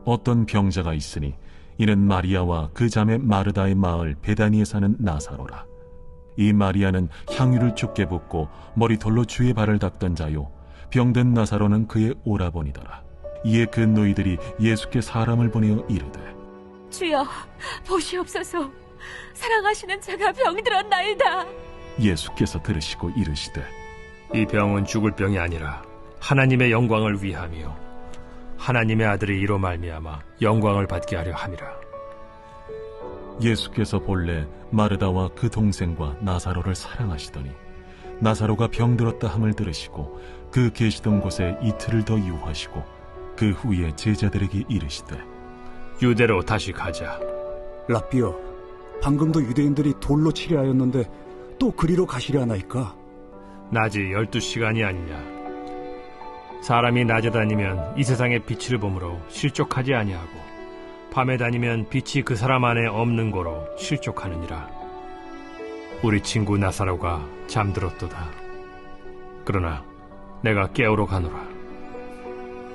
어떤 병자가 있으니 이는 마리아와 그 자매 마르다의 마을 베다니에 사는 나사로라. 이 마리아는 향유를 죽게 붓고 머리털로 주의 발을 닦던 자요, 병든 나사로는 그의 오라버니더라. 이에 그 너희들이 예수께 사람을 보내어 이르되, 주여, 보시옵소서. 사랑하시는 자가 병들었나이다. 예수께서 들으시고 이르시되, 이 병은 죽을 병이 아니라 하나님의 영광을 위함이요 하나님의 아들이 이로 말미암아 영광을 받게 하려 함이라. 예수께서 본래 마르다와 그 동생과 나사로를 사랑하시더니 나사로가 병들었다 함을 들으시고 그 계시던 곳에 이틀을 더 유하시고 그 후에 제자들에게 이르시되, 유대로 다시 가자. 랍비여, 방금도 유대인들이 돌로 치려 하였는데 또 그리로 가시려 하나이까? 낮이 12시간이 아니냐. 사람이 낮에 다니면 이 세상의 빛을 보므로 실족하지 아니하고 밤에 다니면 빛이 그 사람 안에 없는 거로 실족하느니라. 우리 친구 나사로가 잠들었도다. 그러나 내가 깨우러 가노라.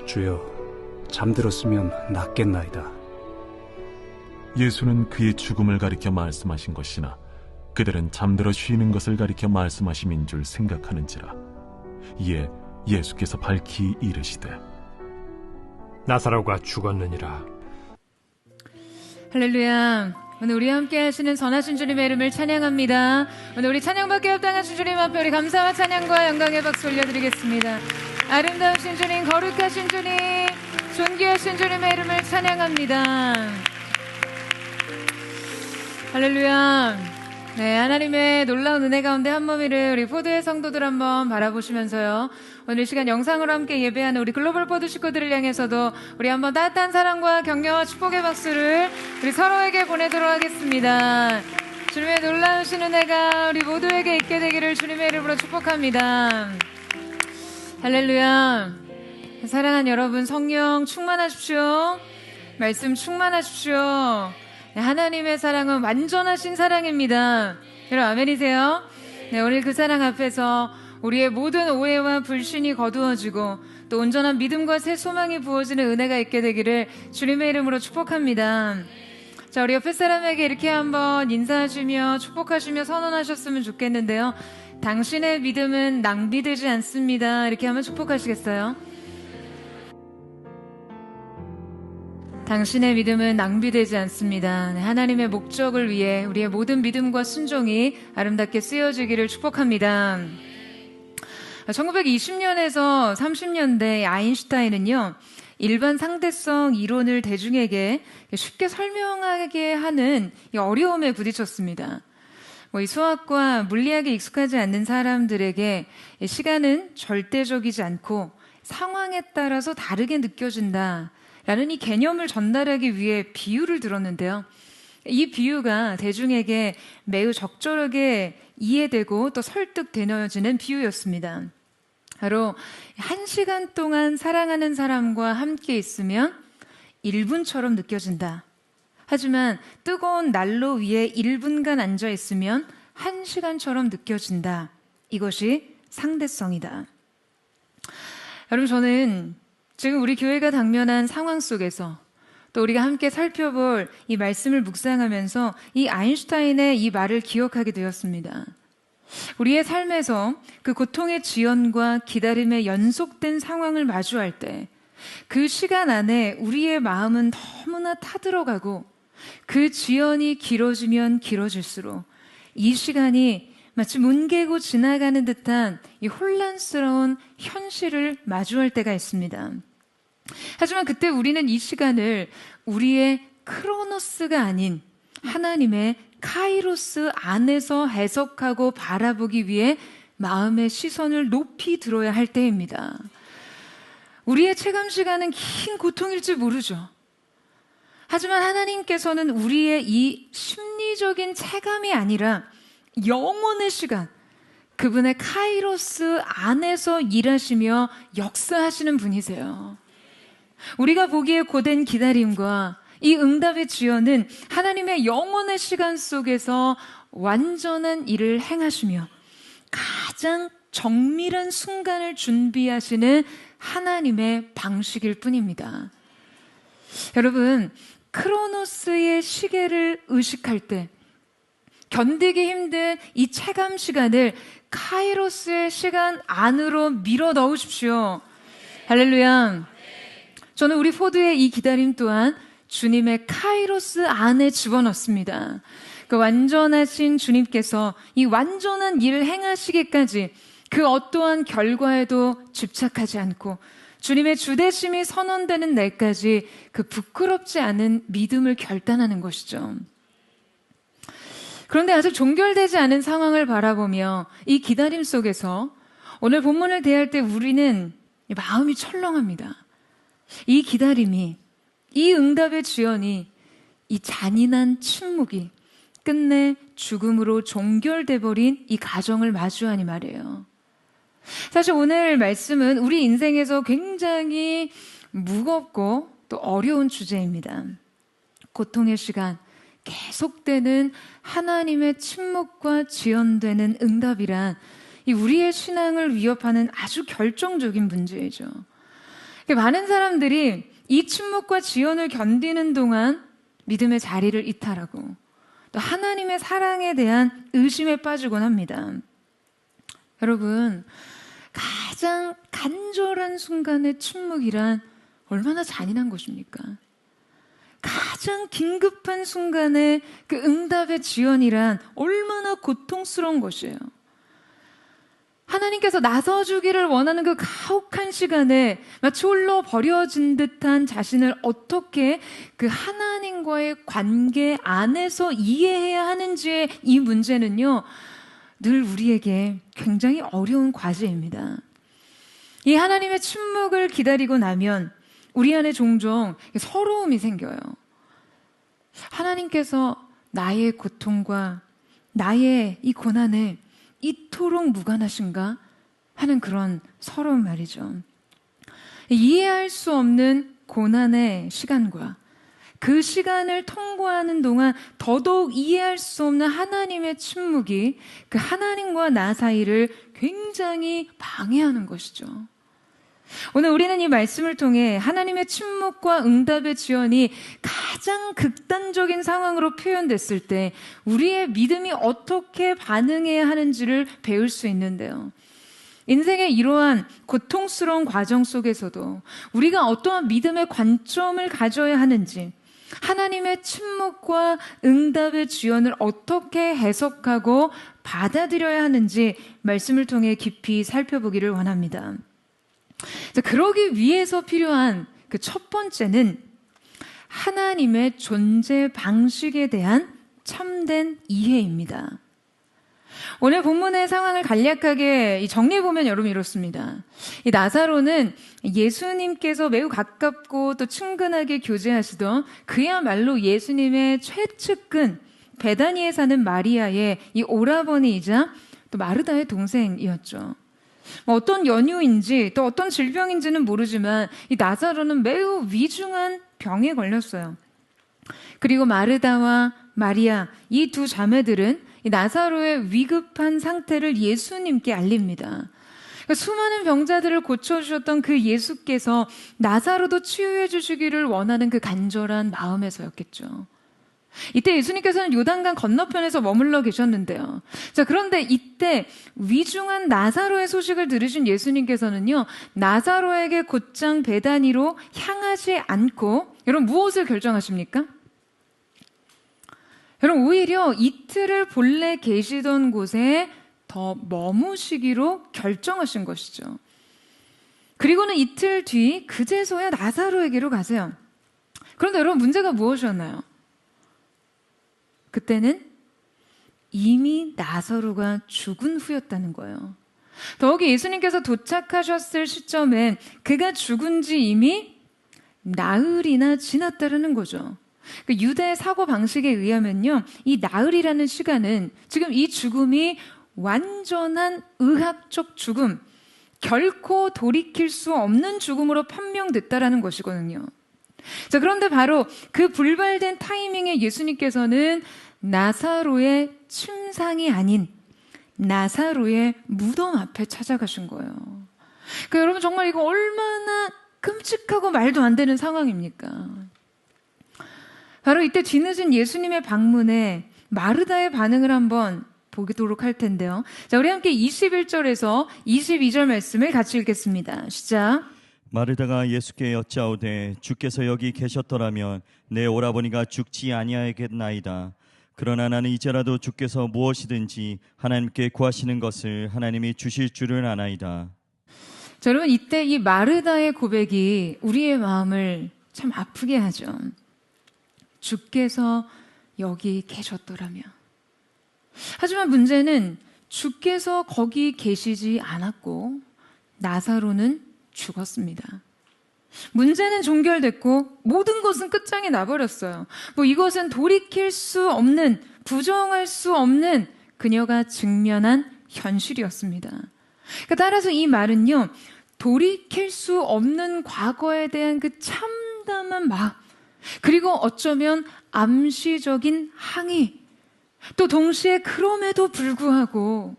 주여, 잠들었으면 낫겠나이다. 예수는 그의 죽음을 가리켜 말씀하신 것이나 그들은 잠들어 쉬는 것을 가리켜 말씀하심인 줄 생각하는지라. 이에 예수께서 밝히 이르시되, 나사로가 죽었느니라. 할렐루야. 오늘 우리와 함께 하시는 선하신 주님의 이름을 찬양합니다. 오늘 우리 찬양받게 합당하신 주님 앞에 우리 감사와 찬양과 영광의 박수 올려드리겠습니다. 아름다우신 주님, 거룩하신 주님, 존귀하신 주님의 이름을 찬양합니다. 할렐루야. 네, 하나님의 놀라운 은혜 가운데 한 몸이를 우리 포드의 성도들 한번 바라보시면서요, 오늘 시간 영상으로 함께 예배하는 우리 글로벌 포드 식구들을 향해서도 우리 한번 따뜻한 사랑과 격려와 축복의 박수를 우리 서로에게 보내도록 하겠습니다. 주님의 놀라우신 은혜가 우리 모두에게 있게 되기를 주님의 이름으로 축복합니다. 할렐루야. 사랑하는 여러분, 성령 충만하십시오. 말씀 충만하십시오. 네, 하나님의 사랑은 완전하신 사랑입니다. 여러분 아멘이세요? 네, 오늘 그 사랑 앞에서 우리의 모든 오해와 불신이 거두어지고 또 온전한 믿음과 새 소망이 부어지는 은혜가 있게 되기를 주님의 이름으로 축복합니다. 자, 우리 옆에 사람에게 이렇게 한번 인사하시며 축복하시며 선언하셨으면 좋겠는데요. 당신의 믿음은 낭비되지 않습니다. 이렇게 한번 축복하시겠어요? 당신의 믿음은 낭비되지 않습니다. 네, 하나님의 목적을 위해 우리의 모든 믿음과 순종이 아름답게 쓰여지기를 축복합니다. 1920년에서 30년대 아인슈타인은요, 일반 상대성 이론을 대중에게 쉽게 설명하게 하는 이 어려움에 부딪혔습니다. 이 수학과 물리학에 익숙하지 않는 사람들에게 시간은 절대적이지 않고 상황에 따라서 다르게 느껴진다 라는 이 개념을 전달하기 위해 비유를 들었는데요. 이 비유가 대중에게 매우 적절하게 이해되고 또 설득되어지는 비유였습니다. 바로 1시간 동안 사랑하는 사람과 함께 있으면 1분처럼 느껴진다. 하지만 뜨거운 난로 위에 1분간 앉아 있으면 1시간처럼 느껴진다. 이것이 상대성이다. 여러분, 저는 지금 우리 교회가 당면한 상황 속에서 또 우리가 함께 살펴볼 이 말씀을 묵상하면서 이 아인슈타인의 이 말을 기억하게 되었습니다. 우리의 삶에서 그 고통의 지연과 기다림의 연속된 상황을 마주할 때 그 시간 안에 우리의 마음은 너무나 타들어가고 그 지연이 길어지면 길어질수록 이 시간이 마치 뭉개고 지나가는 듯한 이 혼란스러운 현실을 마주할 때가 있습니다. 하지만 그때 우리는 이 시간을 우리의 크로노스가 아닌 하나님의 카이로스 안에서 해석하고 바라보기 위해 마음의 시선을 높이 들어야 할 때입니다. 우리의 체감 시간은 긴 고통일지 모르죠. 하지만 하나님께서는 우리의 이 심리적인 체감이 아니라 영혼의 시간, 그분의 카이로스 안에서 일하시며 역사하시는 분이세요. 우리가 보기에 고된 기다림과 이 응답의 지연은 하나님의 영혼의 시간 속에서 완전한 일을 행하시며 가장 정밀한 순간을 준비하시는 하나님의 방식일 뿐입니다. 여러분, 크로노스의 시계를 의식할 때 견디기 힘든 이 체감 시간을 카이로스의 시간 안으로 밀어 넣으십시오. 할렐루야. 저는 우리 포드의 이 기다림 또한 주님의 카이로스 안에 집어넣습니다. 그 완전하신 주님께서 이 완전한 일을 행하시기까지 그 어떠한 결과에도 집착하지 않고 주님의 주대심이 선언되는 날까지 그 부끄럽지 않은 믿음을 결단하는 것이죠. 그런데 아직 종결되지 않은 상황을 바라보며 이 기다림 속에서 오늘 본문을 대할 때 우리는 마음이 철렁합니다. 이 기다림이, 이 응답의 지연이, 이 잔인한 침묵이 끝내 죽음으로 종결돼 버린 이 가정을 마주하니 말이에요. 사실 오늘 말씀은 우리 인생에서 굉장히 무겁고 또 어려운 주제입니다. 고통의 시간, 계속되는 하나님의 침묵과 지연되는 응답이란 이 우리의 신앙을 위협하는 아주 결정적인 문제이죠. 많은 사람들이 이 침묵과 지연을 견디는 동안 믿음의 자리를 이탈하고 또 하나님의 사랑에 대한 의심에 빠지곤 합니다. 여러분, 가장 간절한 순간의 침묵이란 얼마나 잔인한 것입니까? 가장 긴급한 순간의 그 응답의 지연이란 얼마나 고통스러운 것이에요. 하나님께서 나서주기를 원하는 그 가혹한 시간에 마치 홀로 버려진 듯한 자신을 어떻게 그 하나님과의 관계 안에서 이해해야 하는지의 이 문제는요, 늘 우리에게 굉장히 어려운 과제입니다. 이 하나님의 침묵을 기다리고 나면 우리 안에 종종 서러움이 생겨요. 하나님께서 나의 고통과 나의 이 고난에 이토록 무관하신가 하는 그런 서러움 말이죠. 이해할 수 없는 고난의 시간과 그 시간을 통과하는 동안 더더욱 이해할 수 없는 하나님의 침묵이 그 하나님과 나 사이를 굉장히 방해하는 것이죠. 오늘 우리는 이 말씀을 통해 하나님의 침묵과 응답의 지연이 가장 극단적인 상황으로 표현됐을 때 우리의 믿음이 어떻게 반응해야 하는지를 배울 수 있는데요. 인생의 이러한 고통스러운 과정 속에서도 우리가 어떠한 믿음의 관점을 가져야 하는지, 하나님의 침묵과 응답의 지연을 어떻게 해석하고 받아들여야 하는지 말씀을 통해 깊이 살펴보기를 원합니다. 자, 그러기 위해서 필요한 그 첫 번째는 하나님의 존재 방식에 대한 참된 이해입니다. 오늘 본문의 상황을 간략하게 정리해보면 여러분 이렇습니다. 이 나사로는 예수님께서 매우 가깝고 또 친근하게 교제하시던 그야말로 예수님의 최측근 베다니에 사는 마리아의 이 오라버니이자 또 마르다의 동생이었죠. 어떤 연유인지 또 어떤 질병인지는 모르지만 이 나사로는 매우 위중한 병에 걸렸어요. 그리고 마르다와 마리아 이 두 자매들은 이 나사로의 위급한 상태를 예수님께 알립니다. 그러니까 수많은 병자들을 고쳐주셨던 그 예수께서 나사로도 치유해 주시기를 원하는 그 간절한 마음에서였겠죠. 이때 예수님께서는 요단강 건너편에서 머물러 계셨는데요. 자, 그런데 이때 위중한 나사로의 소식을 들으신 예수님께서는요, 나사로에게 곧장 베다니로 향하지 않고 여러분 무엇을 결정하십니까? 여러분 오히려 이틀을 본래 계시던 곳에 더 머무시기로 결정하신 것이죠. 그리고는 이틀 뒤 그제서야 나사로에게로 가세요. 그런데 여러분 문제가 무엇이었나요? 그때는 이미 나사로가 죽은 후였다는 거예요. 더욱이 예수님께서 도착하셨을 시점엔 그가 죽은 지 이미 나흘이나 지났다는 거죠. 그 유대 사고 방식에 의하면요, 이 나흘이라는 시간은 지금 이 죽음이 완전한 의학적 죽음, 결코 돌이킬 수 없는 죽음으로 판명됐다라는 것이거든요. 자, 그런데 바로 그 불발된 타이밍에 예수님께서는 나사로의 침상이 아닌 나사로의 무덤 앞에 찾아가신 거예요. 그러니까 여러분 정말 이거 얼마나 끔찍하고 말도 안 되는 상황입니까? 바로 이때 뒤늦은 예수님의 방문에 마르다의 반응을 한번 보도록 할 텐데요. 자, 우리 함께 21절에서 22절 말씀을 같이 읽겠습니다. 시작. 마르다가 예수께 여짜오되 주께서 여기 계셨더라면 내 오라버니가 죽지 아니하겠나이다. 그러나 나는 이제라도 주께서 무엇이든지 하나님께 구하시는 것을 하나님이 주실 줄을 아나이다. 자, 여러분, 이때 이 마르다의 고백이 우리의 마음을 참 아프게 하죠. 주께서 여기 계셨더라면. 하지만 문제는 주께서 거기 계시지 않았고 나사로는 죽었습니다. 문제는 종결됐고 모든 것은 끝장이 나버렸어요. 이것은 돌이킬 수 없는, 부정할 수 없는 그녀가 직면한 현실이었습니다. 그러니까 따라서 이 말은요, 돌이킬 수 없는 과거에 대한 그 참담한 마음, 그리고 어쩌면 암시적인 항의, 또 동시에 그럼에도 불구하고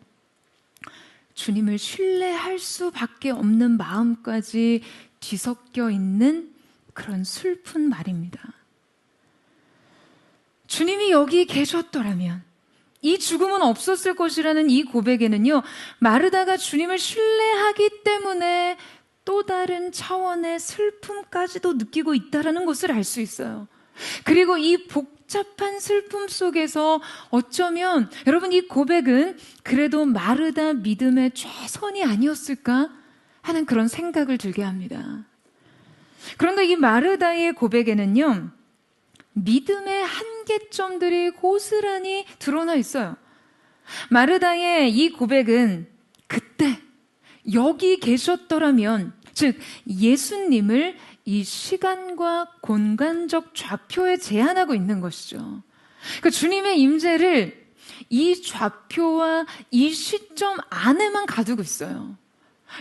주님을 신뢰할 수밖에 없는 마음까지 뒤섞여 있는 그런 슬픈 말입니다. 주님이 여기 계셨더라면 이 죽음은 없었을 것이라는 이 고백에는요, 마르다가 주님을 신뢰하기 때문에 또 다른 차원의 슬픔까지도 느끼고 있다는 것을 알 수 있어요. 그리고 이 복잡한 슬픔 속에서 어쩌면 여러분, 이 고백은 그래도 마르다 믿음의 최선이 아니었을까 하는 그런 생각을 들게 합니다. 그런데 이 마르다의 고백에는요, 믿음의 한계점들이 고스란히 드러나 있어요. 마르다의 이 고백은 그때 여기 계셨더라면, 즉 예수님을 이 시간과 공간적 좌표에 제한하고 있는 것이죠. 그러니까 주님의 임재를 이 좌표와 이 시점 안에만 가두고 있어요.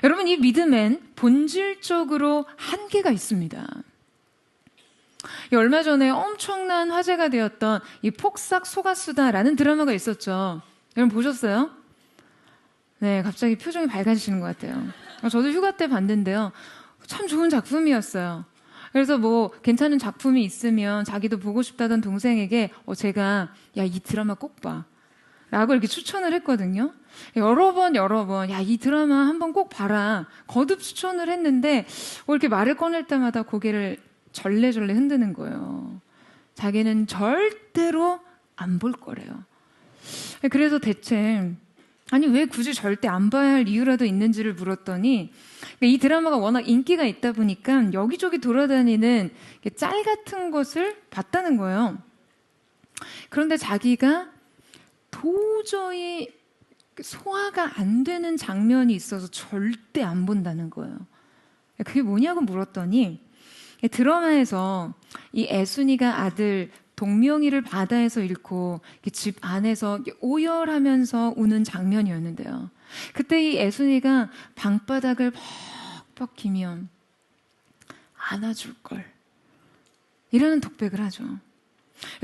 여러분, 이 믿음엔 본질적으로 한계가 있습니다. 얼마 전에 엄청난 화제가 되었던 이 폭삭 속았수다라는 드라마가 있었죠. 여러분 보셨어요? 네, 갑자기 표정이 밝아지시는 것 같아요. 저도 휴가 때 봤는데요. 참 좋은 작품이었어요. 그래서 괜찮은 작품이 있으면 자기도 보고 싶다던 동생에게 제가 야, 이 드라마 꼭 봐 라고 이렇게 추천을 했거든요. 여러 번 야, 이 드라마 한번 꼭 봐라 거듭 추천을 했는데 이렇게 말을 꺼낼 때마다 고개를 절레절레 흔드는 거예요. 자기는 절대로 안 볼 거래요. 그래서 대체 아니 왜 굳이 절대 안 봐야 할 이유라도 있는지를 물었더니 이 드라마가 워낙 인기가 있다 보니까 여기저기 돌아다니는 짤 같은 것을 봤다는 거예요. 그런데 자기가 도저히 소화가 안 되는 장면이 있어서 절대 안 본다는 거예요. 그게 뭐냐고 물었더니 드라마에서 이 애순이가 아들 동명이를 바다에서 잃고 집 안에서 오열하면서 우는 장면이었는데요. 그때 이 애순이가 방바닥을 벅벅 기면 안아줄 걸 이라는 독백을 하죠.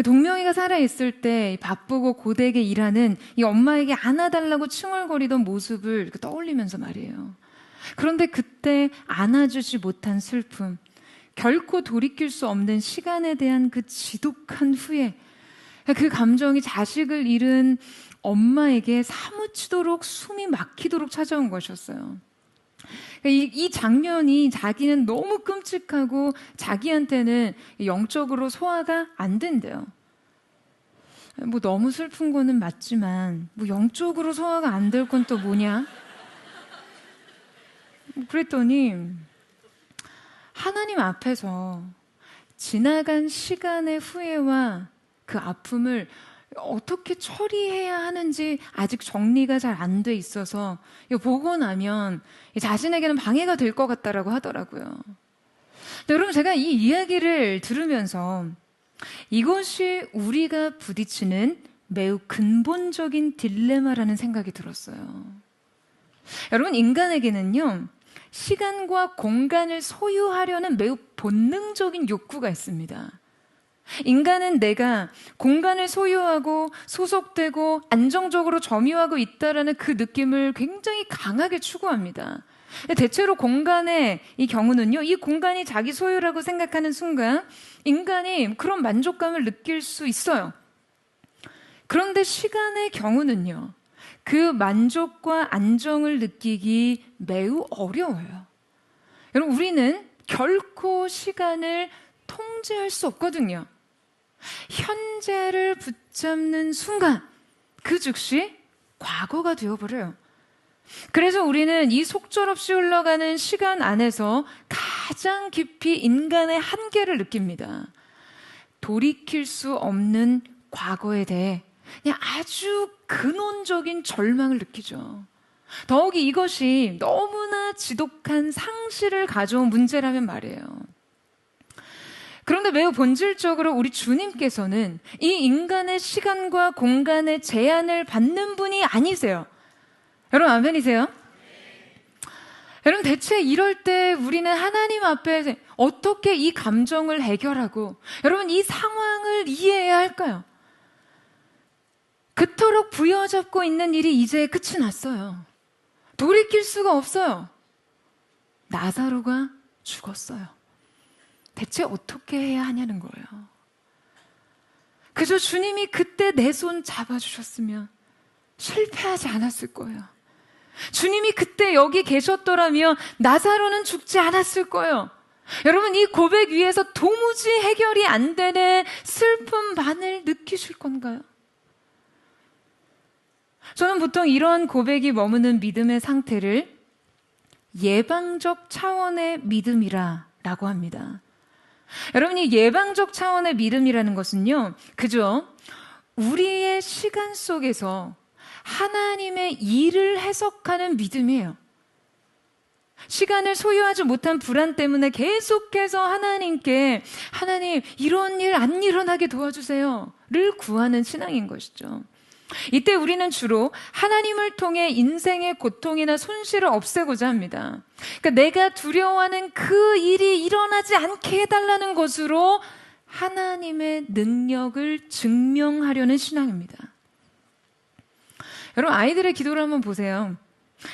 동명이가 살아있을 때 바쁘고 고되게 일하는 이 엄마에게 안아달라고 칭얼거리던 모습을 떠올리면서 말이에요. 그런데 그때 안아주지 못한 슬픔, 결코 돌이킬 수 없는 시간에 대한 그 지독한 후회, 그 감정이 자식을 잃은 엄마에게 사무치도록 숨이 막히도록 찾아온 것이었어요. 이 장면이 자기는 너무 끔찍하고 자기한테는 영적으로 소화가 안 된대요. 너무 슬픈 거는 맞지만 영적으로 소화가 안 될 건 또 뭐냐? 그랬더니 하나님 앞에서 지나간 시간의 후회와 그 아픔을 어떻게 처리해야 하는지 아직 정리가 잘 안 돼 있어서 이거 보고 나면 자신에게는 방해가 될 것 같다라고 하더라고요. 근데 여러분, 제가 이 이야기를 들으면서 이것이 우리가 부딪히는 매우 근본적인 딜레마라는 생각이 들었어요. 여러분, 인간에게는요, 시간과 공간을 소유하려는 매우 본능적인 욕구가 있습니다. 인간은 내가 공간을 소유하고 소속되고 안정적으로 점유하고 있다라는 그 느낌을 굉장히 강하게 추구합니다. 대체로 공간의 이 경우는요, 이 공간이 자기 소유라고 생각하는 순간 인간이 그런 만족감을 느낄 수 있어요. 그런데 시간의 경우는요, 그 만족과 안정을 느끼기 매우 어려워요. 여러분, 우리는 결코 시간을 통제할 수 없거든요. 현재를 붙잡는 순간 그 즉시 과거가 되어버려요. 그래서 우리는 이 속절없이 흘러가는 시간 안에서 가장 깊이 인간의 한계를 느낍니다. 돌이킬 수 없는 과거에 대해 그냥 아주 근원적인 절망을 느끼죠. 더욱이 이것이 너무나 지독한 상실을 가져온 문제라면 말이에요. 그런데 매우 본질적으로 우리 주님께서는 이 인간의 시간과 공간의 제한을 받는 분이 아니세요. 여러분, 아멘이세요? 여러분, 대체 이럴 때 우리는 하나님 앞에 어떻게 이 감정을 해결하고 여러분, 이 상황을 이해해야 할까요? 그토록 부여잡고 있는 일이 이제 끝이 났어요. 돌이킬 수가 없어요. 나사로가 죽었어요. 대체 어떻게 해야 하냐는 거예요. 그저 주님이 그때 내 손 잡아주셨으면 실패하지 않았을 거예요. 주님이 그때 여기 계셨더라면 나사로는 죽지 않았을 거예요. 여러분, 이 고백 위에서 도무지 해결이 안 되는 슬픔만을 느끼실 건가요? 저는 보통 이런 고백이 머무는 믿음의 상태를 예방적 차원의 믿음이라고 합니다. 여러분, 이 예방적 차원의 믿음이라는 것은요, 그저 우리의 시간 속에서 하나님의 일을 해석하는 믿음이에요. 시간을 소유하지 못한 불안 때문에 계속해서 하나님께 하나님, 이런 일 안 일어나게 도와주세요를 구하는 신앙인 것이죠. 이때 우리는 주로 하나님을 통해 인생의 고통이나 손실을 없애고자 합니다. 그러니까 내가 두려워하는 그 일이 일어나지 않게 해달라는 것으로 하나님의 능력을 증명하려는 신앙입니다. 여러분, 아이들의 기도를 한번 보세요.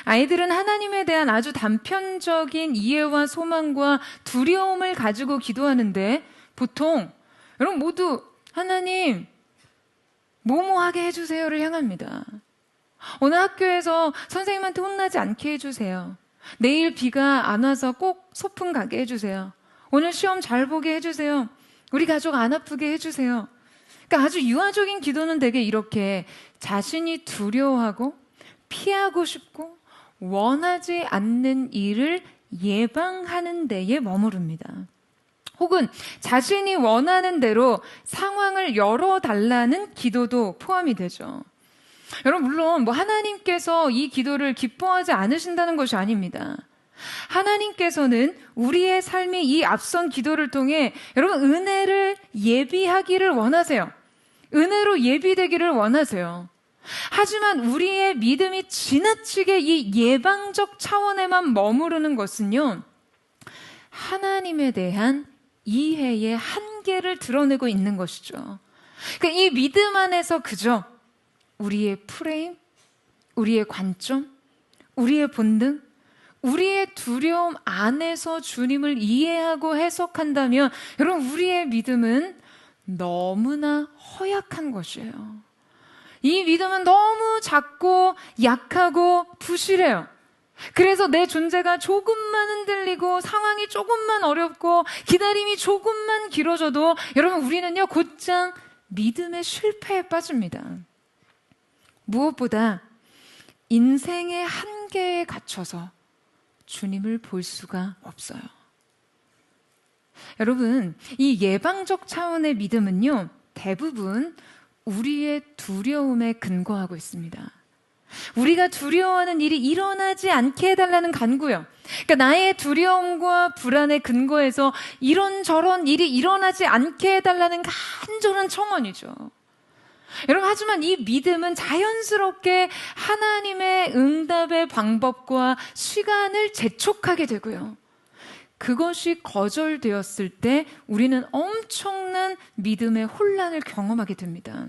아이들은 하나님에 대한 아주 단편적인 이해와 소망과 두려움을 가지고 기도하는데 보통 여러분 모두 하나님 뭐뭐하게 해주세요를 향합니다. 오늘 학교에서 선생님한테 혼나지 않게 해주세요. 내일 비가 안 와서 꼭 소풍 가게 해주세요. 오늘 시험 잘 보게 해주세요. 우리 가족 안 아프게 해주세요. 그러니까 아주 유아적인 기도는 되게 이렇게 자신이 두려워하고 피하고 싶고 원하지 않는 일을 예방하는 데에 머무릅니다. 혹은 자신이 원하는 대로 상황을 열어달라는 기도도 포함이 되죠. 여러분, 물론 하나님께서 이 기도를 기뻐하지 않으신다는 것이 아닙니다. 하나님께서는 우리의 삶이 이 앞선 기도를 통해 여러분 은혜를 예비하기를 원하세요. 은혜로 예비되기를 원하세요. 하지만 우리의 믿음이 지나치게 이 예방적 차원에만 머무르는 것은요, 하나님에 대한 이해의 한계를 드러내고 있는 것이죠. 그러니까 이 믿음 안에서 그저 우리의 프레임, 우리의 관점, 우리의 본능, 우리의 두려움 안에서 주님을 이해하고 해석한다면 여러분, 우리의 믿음은 너무나 허약한 것이에요. 이 믿음은 너무 작고 약하고 부실해요. 그래서 내 존재가 조금만 흔들리고 상황이 조금만 어렵고 기다림이 조금만 길어져도 여러분 우리는요 곧장 믿음의 실패에 빠집니다. 무엇보다 인생의 한계에 갇혀서 주님을 볼 수가 없어요. 여러분, 이 예방적 차원의 믿음은요 대부분 우리의 두려움에 근거하고 있습니다. 우리가 두려워하는 일이 일어나지 않게 해달라는 간구요. 그러니까 나의 두려움과 불안에 근거해서 이런저런 일이 일어나지 않게 해달라는 간절한 청원이죠. 여러분, 하지만 이 믿음은 자연스럽게 하나님의 응답의 방법과 시간을 재촉하게 되고요. 그것이 거절되었을 때 우리는 엄청난 믿음의 혼란을 경험하게 됩니다.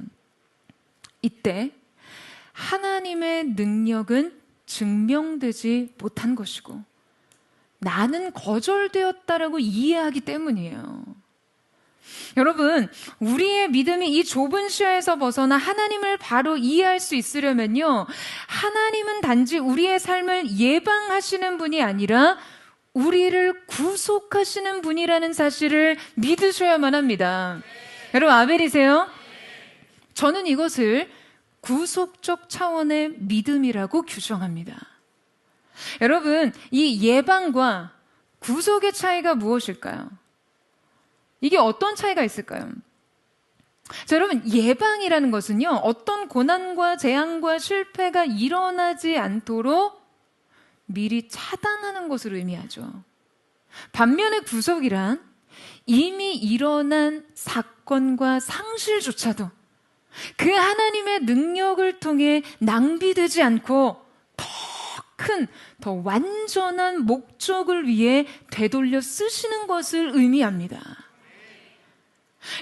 이때 하나님의 능력은 증명되지 못한 것이고 나는 거절되었다라고 이해하기 때문이에요. 여러분, 우리의 믿음이 이 좁은 시야에서 벗어나 하나님을 바로 이해할 수 있으려면요, 하나님은 단지 우리의 삶을 예방하시는 분이 아니라 우리를 구속하시는 분이라는 사실을 믿으셔야만 합니다. 여러분, 아멘이세요? 저는 이것을 구속적 차원의 믿음이라고 규정합니다. 여러분, 이 예방과 구속의 차이가 무엇일까요? 이게 어떤 차이가 있을까요? 자, 여러분, 예방이라는 것은요, 어떤 고난과 재앙과 실패가 일어나지 않도록 미리 차단하는 것을 의미하죠. 반면에 구속이란 이미 일어난 사건과 상실조차도 그 하나님의 능력을 통해 낭비되지 않고 더 완전한 목적을 위해 되돌려 쓰시는 것을 의미합니다.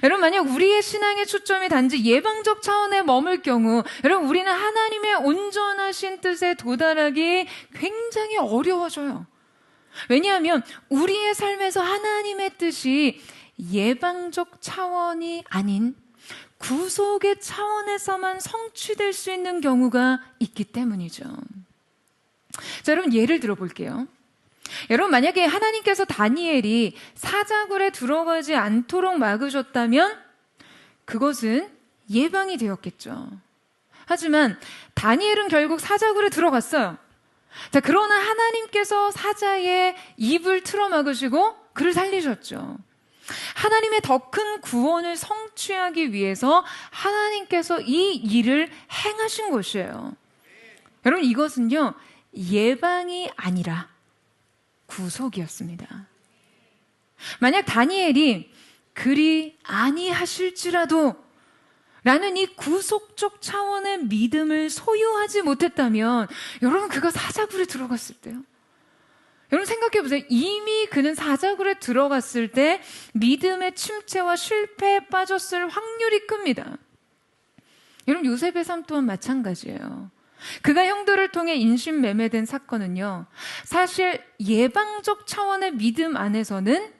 여러분, 만약 우리의 신앙의 초점이 단지 예방적 차원에 머물 경우, 여러분, 우리는 하나님의 온전하신 뜻에 도달하기 굉장히 어려워져요. 왜냐하면 우리의 삶에서 하나님의 뜻이 예방적 차원이 아닌 구속의 차원에서만 성취될 수 있는 경우가 있기 때문이죠. 자, 여러분, 예를 들어볼게요. 여러분, 만약에 하나님께서 다니엘이 사자굴에 들어가지 않도록 막으셨다면 그것은 예방이 되었겠죠. 하지만 다니엘은 결국 사자굴에 들어갔어요. 자, 그러나 하나님께서 사자의 입을 틀어 막으시고 그를 살리셨죠. 하나님의 더 큰 구원을 성취하기 위해서 하나님께서 이 일을 행하신 것이에요. 여러분, 이것은요, 예방이 아니라 구속이었습니다. 만약 다니엘이 그리 아니하실지라도 라는 이 구속적 차원의 믿음을 소유하지 못했다면, 여러분, 그가 사자굴에 들어갔을 때요, 여러분 생각해 보세요. 이미 그는 사자굴에 들어갔을 때 믿음의 침체와 실패에 빠졌을 확률이 큽니다. 여러분, 요셉의 삶 또한 마찬가지예요. 그가 형들을 통해 인신매매된 사건은요, 사실 예방적 차원의 믿음 안에서는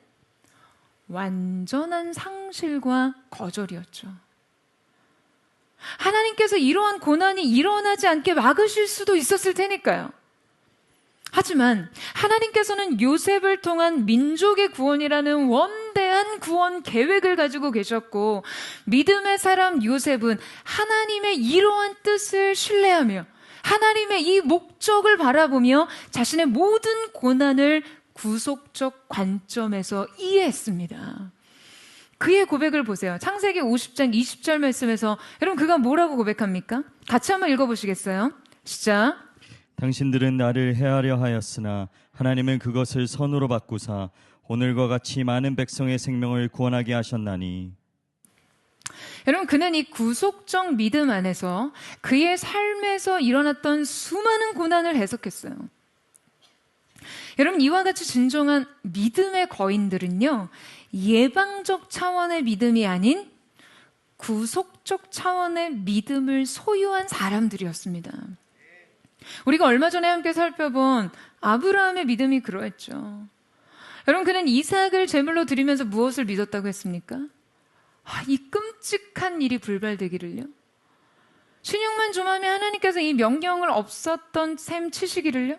완전한 상실과 거절이었죠. 하나님께서 이러한 고난이 일어나지 않게 막으실 수도 있었을 테니까요. 하지만 하나님께서는 요셉을 통한 민족의 구원이라는 원대한 구원 계획을 가지고 계셨고, 믿음의 사람 요셉은 하나님의 이러한 뜻을 신뢰하며 하나님의 이 목적을 바라보며 자신의 모든 고난을 구속적 관점에서 이해했습니다. 그의 고백을 보세요. 창세기 50장 20절 말씀에서 여러분, 그가 뭐라고 고백합니까? 같이 한번 읽어보시겠어요? 시작. 당신들은 나를 해하려 하였으나 하나님은 그것을 선으로 바꾸사 오늘과 같이 많은 백성의 생명을 구원하게 하셨나니. 여러분, 그는 이 구속적 믿음 안에서 그의 삶에서 일어났던 수많은 고난을 해석했어요. 여러분, 이와 같이 진정한 믿음의 거인들은요, 예방적 차원의 믿음이 아닌 구속적 차원의 믿음을 소유한 사람들이었습니다. 우리가 얼마 전에 함께 살펴본 아브라함의 믿음이 그러했죠. 여러분, 그는 이삭을 제물로 드리면서 무엇을 믿었다고 했습니까? 이 끔찍한 일이 불발되기를요. 신용만 좀 하면 하나님께서 이 명령을 없었던 셈 치시기를요.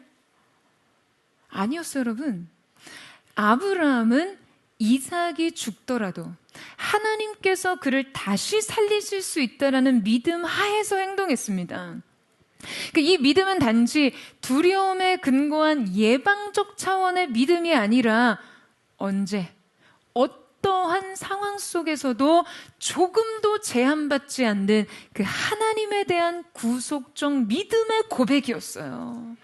아니었어요, 여러분. 아브라함은 이삭이 죽더라도 하나님께서 그를 다시 살리실 수 있다라는 믿음 하에서 행동했습니다. 이 믿음은 단지 두려움에 근거한 예방적 차원의 믿음이 아니라 언제, 어떠한 상황 속에서도 조금도 제한받지 않는 그 하나님에 대한 구속적 믿음의 고백이었어요.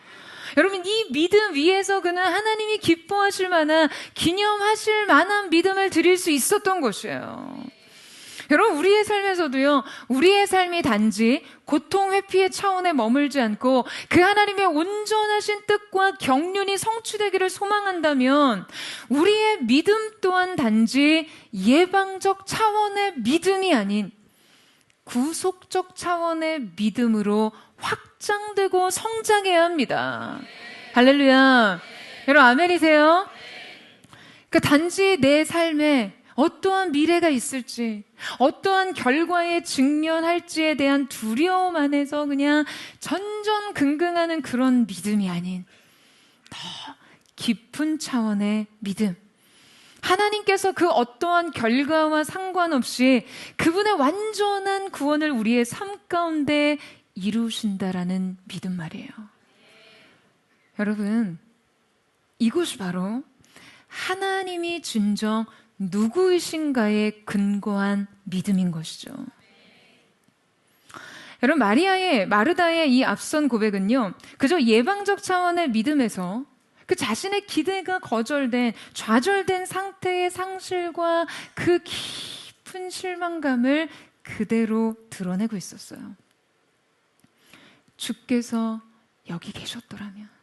여러분, 이 믿음 위에서 그는 하나님이 기뻐하실 만한, 기념하실 만한 믿음을 드릴 수 있었던 것이에요. 여러분, 우리의 삶에서도요, 우리의 삶이 단지 고통 회피의 차원에 머물지 않고 그 하나님의 온전하신 뜻과 경륜이 성취되기를 소망한다면 우리의 믿음 또한 단지 예방적 차원의 믿음이 아닌 구속적 차원의 믿음으로 확장되고 성장해야 합니다. 할렐루야. 여러분 아멘이세요? 그러니까 단지 내 삶에 어떠한 미래가 있을지, 어떠한 결과에 직면할지에 대한 두려움 안에서 그냥 전전긍긍하는 그런 믿음이 아닌 더 깊은 차원의 믿음. 하나님께서 그 어떠한 결과와 상관없이 그분의 완전한 구원을 우리의 삶 가운데 이루신다라는 믿음 말이에요. 여러분, 이것이 바로 하나님이 진정 누구이신가에 근거한 믿음인 것이죠. 여러분, 마르다의 이 앞선 고백은요, 그저 예방적 차원의 믿음에서 그 자신의 기대가 거절된, 좌절된 상태의 상실과 그 깊은 실망감을 그대로 드러내고 있었어요. 주께서 여기 계셨더라면.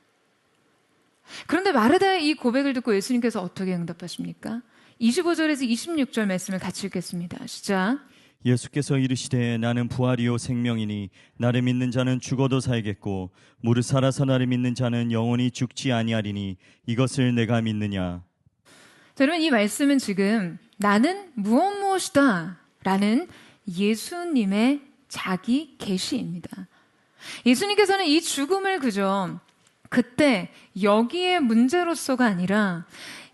그런데 마르다의 이 고백을 듣고 예수님께서 어떻게 응답하십니까? 25절에서 26절 말씀을 같이 읽겠습니다. 시작. 예수께서 이르시되 나는 부활이요 생명이니 나를 믿는 자는 죽어도 살겠고 무릇 살아서 나를 믿는 자는 영원히 죽지 아니하리니 이것을 내가 믿느냐. 자, 여러분 이 말씀은 지금 나는 무엇이다 라는 예수님의 자기 계시입니다. 예수님께서는 이 죽음을 그저 그때 여기에 문제로서가 아니라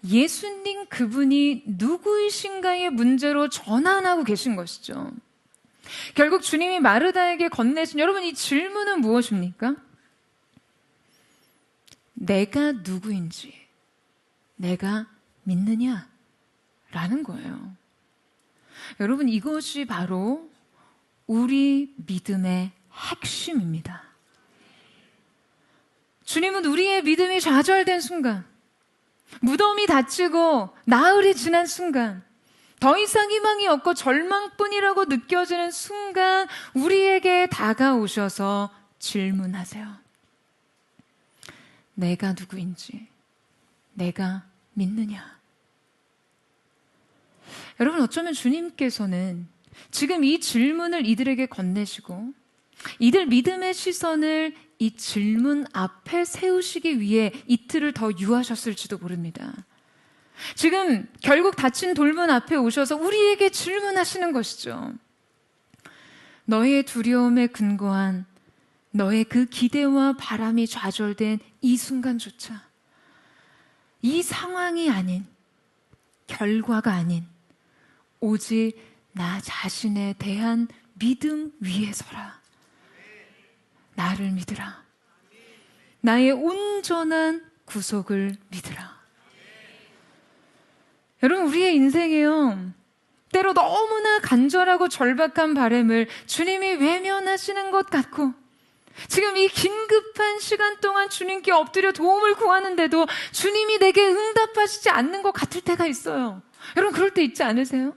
예수님 그분이 누구이신가의 문제로 전환하고 계신 것이죠. 결국 주님이 마르다에게 건네신 여러분 이 질문은 무엇입니까? 내가 누구인지 내가 믿느냐? 라는 거예요. 여러분 이것이 바로 우리 믿음의 핵심입니다. 주님은 우리의 믿음이 좌절된 순간, 무덤이 닫히고 나흘이 지난 순간, 더 이상 희망이 없고 절망뿐이라고 느껴지는 순간 우리에게 다가오셔서 질문하세요. 내가 누구인지 내가 믿느냐? 여러분 어쩌면 주님께서는 지금 이 질문을 이들에게 건네시고 이들 믿음의 시선을 이 질문 앞에 세우시기 위해 이틀을 더 유하셨을지도 모릅니다. 지금 결국 닫힌 돌문 앞에 오셔서 우리에게 질문하시는 것이죠. 너의 두려움에 근거한 너의 그 기대와 바람이 좌절된 이 순간조차 이 상황이 아닌 결과가 아닌 오직 나 자신에 대한 믿음 위에 서라. 나를 믿으라. 나의 온전한 구속을 믿으라. 여러분 우리의 인생에요 때로 너무나 간절하고 절박한 바람을 주님이 외면하시는 것 같고 지금 이 긴급한 시간 동안 주님께 엎드려 도움을 구하는데도 주님이 내게 응답하시지 않는 것 같을 때가 있어요. 여러분 그럴 때 있지 않으세요?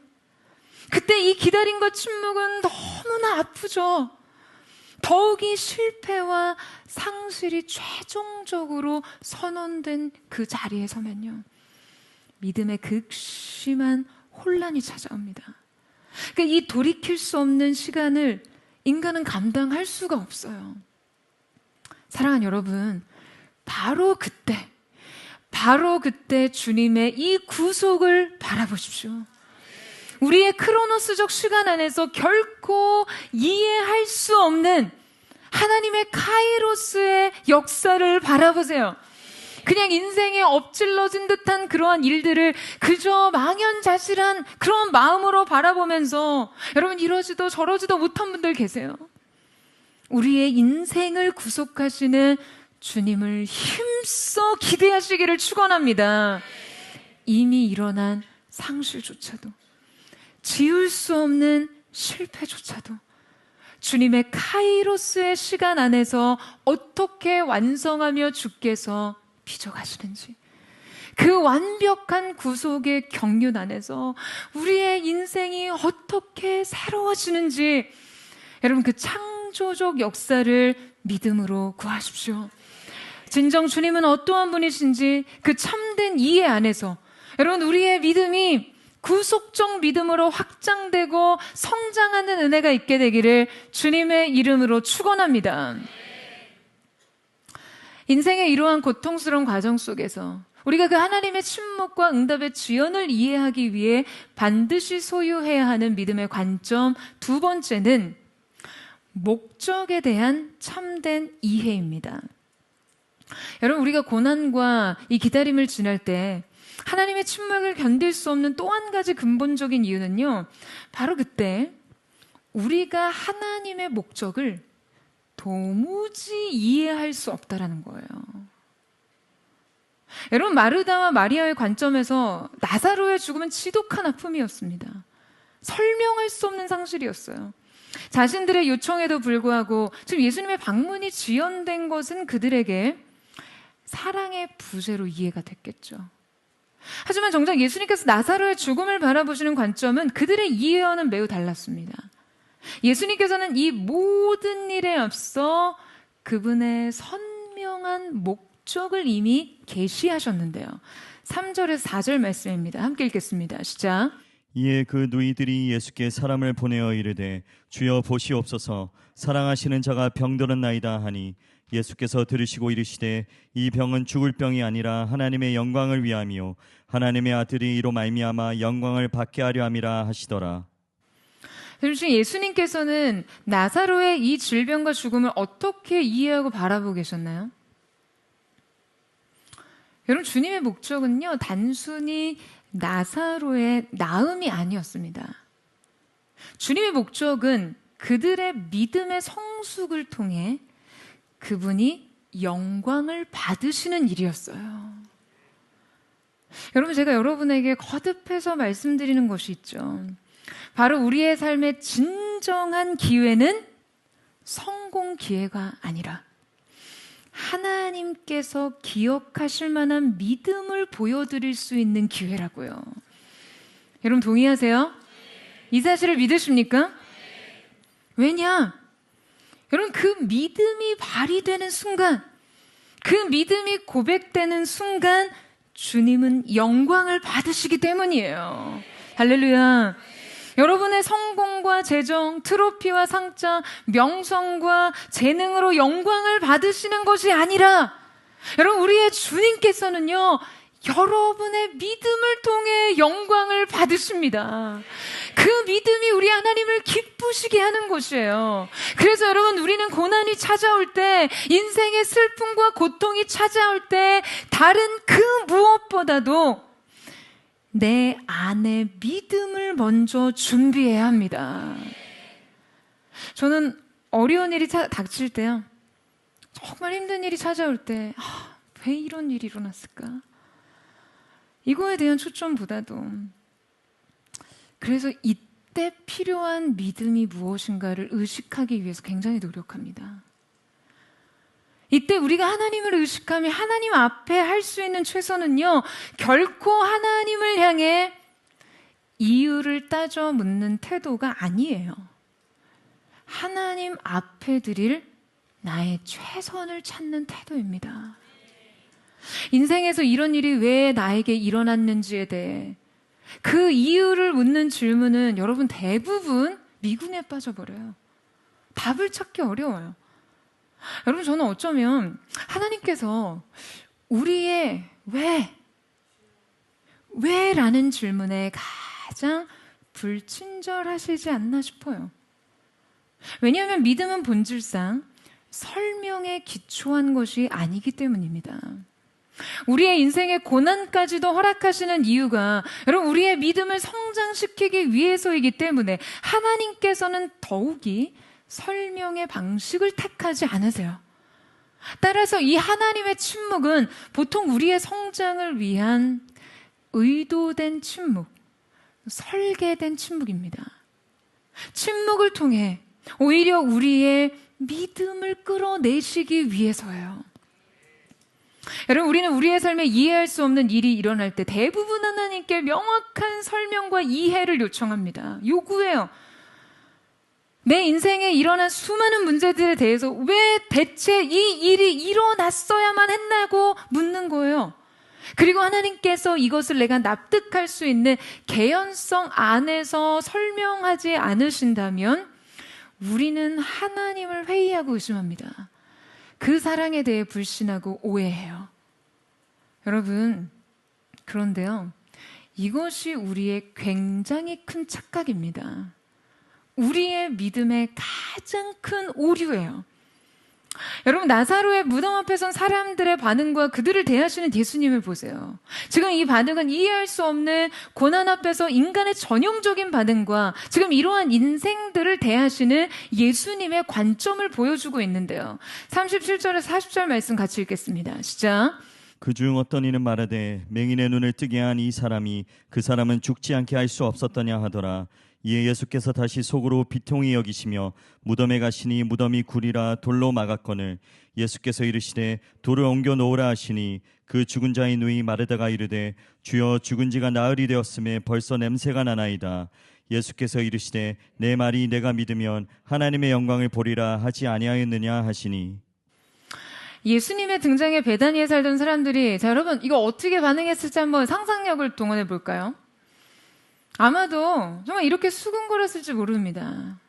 그때 이 기다림과 침묵은 너무나 아프죠. 더욱이 실패와 상실이 최종적으로 선언된 그 자리에 서면요 믿음의 극심한 혼란이 찾아옵니다. 그러니까 이 돌이킬 수 없는 시간을 인간은 감당할 수가 없어요. 사랑하는 여러분, 바로 그때 주님의 이 구속을 바라보십시오. 우리의 크로노스적 시간 안에서 결코 이해할 수 없는 하나님의 카이로스의 역사를 바라보세요. 그냥 인생에 엎질러진 듯한 그러한 일들을 그저 망연자실한 그런 마음으로 바라보면서 여러분 이러지도 저러지도 못한 분들 계세요. 우리의 인생을 구속하시는 주님을 힘써 기대하시기를 축원합니다. 이미 일어난 상실조차도 지울 수 없는 실패조차도 주님의 카이로스의 시간 안에서 어떻게 완성하며 주께서 빚어가시는지 그 완벽한 구속의 경륜 안에서 우리의 인생이 어떻게 새로워지는지 여러분 그 창조적 역사를 믿음으로 구하십시오. 진정 주님은 어떠한 분이신지 그 참된 이해 안에서 여러분 우리의 믿음이 구속적 믿음으로 확장되고 성장하는 은혜가 있게 되기를 주님의 이름으로 축원합니다. 인생의 이러한 고통스러운 과정 속에서 우리가 그 하나님의 침묵과 응답의 지연을 이해하기 위해 반드시 소유해야 하는 믿음의 관점 두 번째는 목적에 대한 참된 이해입니다. 여러분, 우리가 고난과 이 기다림을 지날 때 하나님의 침묵을 견딜 수 없는 또 한 가지 근본적인 이유는요, 바로 그때 우리가 하나님의 목적을 도무지 이해할 수 없다라는 거예요. 여러분, 마르다와 마리아의 관점에서 나사로의 죽음은 지독한 아픔이었습니다. 설명할 수 없는 상실이었어요. 자신들의 요청에도 불구하고 지금 예수님의 방문이 지연된 것은 그들에게 사랑의 부재로 이해가 됐겠죠. 하지만 정작 예수님께서 나사로의 죽음을 바라보시는 관점은 그들의 이해와는 매우 달랐습니다. 예수님께서는 이 모든 일에 앞서 그분의 선명한 목적을 이미 계시하셨는데요. 3절에서 4절 말씀입니다. 함께 읽겠습니다. 시작. 이에 그 누이들이 예수께 사람을 보내어 이르되 주여 보시옵소서 사랑하시는 자가 병들었나이다 하니 예수께서 들으시고 이르시되 이 병은 죽을 병이 아니라 하나님의 영광을 위함이요 하나님의 아들이 이로 말미암아 영광을 받게 하려 함이라 하시더라. 지금 예수님께서는 나사로의 이 질병과 죽음을 어떻게 이해하고 바라보고 계셨나요? 여러분, 주님의 목적은요, 단순히 나사로의 나음이 아니었습니다. 주님의 목적은 그들의 믿음의 성숙을 통해 그분이 영광을 받으시는 일이었어요. 여러분, 제가 여러분에게 거듭해서 말씀드리는 것이 있죠. 바로 우리의 삶의 진정한 기회는 성공 기회가 아니라 하나님께서 기억하실 만한 믿음을 보여드릴 수 있는 기회라고요. 여러분, 동의하세요? 이 사실을 믿으십니까? 왜냐? 여러분, 그 믿음이 발휘되는 순간, 그 믿음이 고백되는 순간 주님은 영광을 받으시기 때문이에요. 할렐루야. 여러분의 성공과 재정, 트로피와 상장, 명성과 재능으로 영광을 받으시는 것이 아니라 여러분, 우리의 주님께서는요, 여러분의 믿음을 통해 영광을 받으십니다. 그 믿음이 우리 하나님을 기쁘시게 하는 것이에요. 그래서 여러분, 우리는 고난이 찾아올 때, 인생의 슬픔과 고통이 찾아올 때 다른 그 무엇보다도 내 안에 믿음을 먼저 준비해야 합니다. 저는 어려운 일이 닥칠 때요, 정말 힘든 일이 찾아올 때 왜 이런 일이 일어났을까? 이거에 대한 초점보다도 그래서 이때 필요한 믿음이 무엇인가를 의식하기 위해서 굉장히 노력합니다. 이때 우리가 하나님을 의식하며 하나님 앞에 할 수 있는 최선은요, 결코 하나님을 향해 이유를 따져 묻는 태도가 아니에요. 하나님 앞에 드릴 나의 최선을 찾는 태도입니다. 인생에서 이런 일이 왜 나에게 일어났는지에 대해 그 이유를 묻는 질문은 여러분 대부분 미궁에 빠져버려요. 답을 찾기 어려워요. 여러분, 저는 어쩌면 하나님께서 우리의 왜라는 질문에 가장 불친절하시지 않나 싶어요. 왜냐하면 믿음은 본질상 설명에 기초한 것이 아니기 때문입니다. 우리의 인생의 고난까지도 허락하시는 이유가 여러분, 우리의 믿음을 성장시키기 위해서이기 때문에 하나님께서는 더욱이 설명의 방식을 택하지 않으세요. 따라서 이 하나님의 침묵은 보통 우리의 성장을 위한 의도된 침묵, 설계된 침묵입니다. 침묵을 통해 오히려 우리의 믿음을 끌어내시기 위해서예요. 여러분, 우리는 우리의 삶에 이해할 수 없는 일이 일어날 때 대부분 하나님께 명확한 설명과 이해를 요청합니다. 요구해요. 내 인생에 일어난 수많은 문제들에 대해서 왜 대체 이 일이 일어났어야만 했나고 묻는 거예요. 그리고 하나님께서 이것을 내가 납득할 수 있는 개연성 안에서 설명하지 않으신다면 우리는 하나님을 회의하고 의심합니다. 그 사랑에 대해 불신하고 오해해요. 여러분, 그런데요, 이것이 우리의 굉장히 큰 착각입니다. 우리의 믿음의 가장 큰 오류예요. 여러분, 나사로의 무덤 앞에 선 사람들의 반응과 그들을 대하시는 예수님을 보세요. 지금 이 반응은 이해할 수 없는 고난 앞에서 인간의 전형적인 반응과 지금 이러한 인생들을 대하시는 예수님의 관점을 보여주고 있는데요. 37절에서 40절 말씀 같이 읽겠습니다. 시작. 그중 어떤 이는 말하되 맹인의 눈을 뜨게 한 이 사람이 그 사람은 죽지 않게 할 수 없었더냐 하더라. 이에 예수께서 다시 속으로 비통히 여기시며 무덤에 가시니 무덤이 구리라 돌로 막았거늘 예수께서 이르시되 돌을 옮겨 놓으라 하시니 그 죽은 자의 누이 마르다가 이르되 주여 죽은 지가 나흘이 되었음에 벌써 냄새가 나나이다. 예수께서 이르시되 내 말이 내가 믿으면 하나님의 영광을 보리라 하지 아니하였느냐 하시니. 예수님의 등장에 베다니에 살던 사람들이, 자 여러분, 이거 어떻게 반응했을지 한번 상상력을 동원해 볼까요? 아마도 정말 이렇게 수근거렸을지 모릅니다.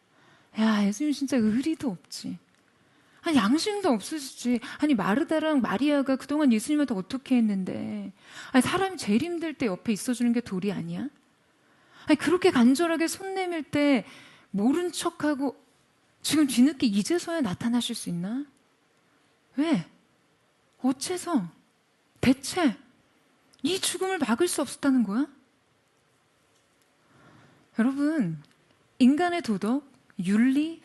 야, 예수님 진짜 의리도 없지. 아니, 양심도 없으시지. 아니, 마르다랑 마리아가 그동안 예수님한테 어떻게 했는데. 아니, 사람이 제일 힘들 때 옆에 있어주는 게 도리 아니야? 아니, 그렇게 간절하게 손 내밀 때 모른 척하고 지금 뒤늦게 이제서야 나타나실 수 있나? 왜? 어째서? 대체 이 죽음을 막을 수 없었다는 거야? 여러분, 인간의 도덕, 윤리,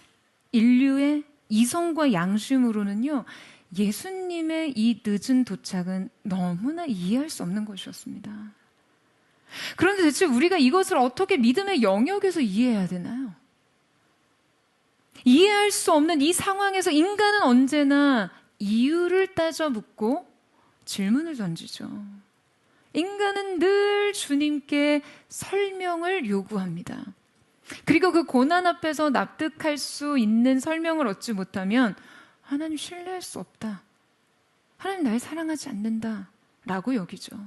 인류의 이성과 양심으로는요, 예수님의 이 늦은 도착은 너무나 이해할 수 없는 것이었습니다. 그런데 대체 우리가 이것을 어떻게 믿음의 영역에서 이해해야 되나요? 이해할 수 없는 이 상황에서 인간은 언제나 이유를 따져 묻고 질문을 던지죠. 인간은 늘 주님께 설명을 요구합니다. 그리고 그 고난 앞에서 납득할 수 있는 설명을 얻지 못하면 하나님 신뢰할 수 없다. 하나님 날 사랑하지 않는다. 라고 여기죠.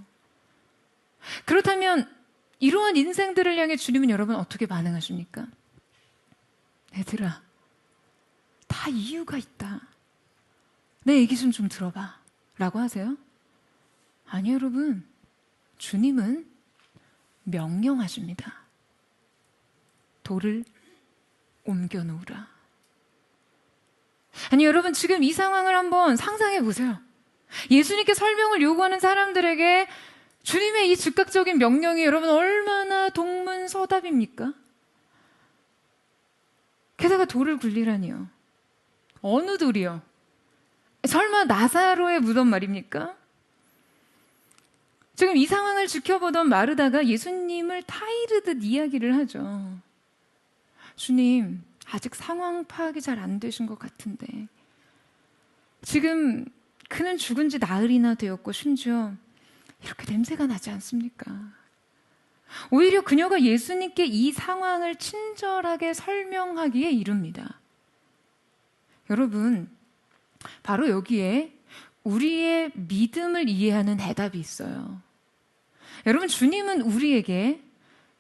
그렇다면 이러한 인생들을 향해 주님은 여러분 어떻게 반응하십니까? 얘들아, 다 이유가 있다. 내 얘기 좀 들어봐. 라고 하세요? 아니요, 여러분. 주님은 명령하십니다. 돌을 옮겨 놓으라. 아니, 여러분, 지금 이 상황을 한번 상상해 보세요. 예수님께 설명을 요구하는 사람들에게 주님의 이 즉각적인 명령이 여러분 얼마나 동문서답입니까? 게다가 돌을 굴리라니요. 어느 돌이요? 설마 나사로의 무덤 말입니까? 지금 이 상황을 지켜보던 마르다가 예수님을 타이르듯 이야기를 하죠. 주님, 아직 상황 파악이 잘 안 되신 것 같은데 지금 그는 죽은 지 나흘이나 되었고 심지어 이렇게 냄새가 나지 않습니까? 오히려 그녀가 예수님께 이 상황을 친절하게 설명하기에 이릅니다. 여러분, 바로 여기에 우리의 믿음을 이해하는 해답이 있어요. 여러분, 주님은 우리에게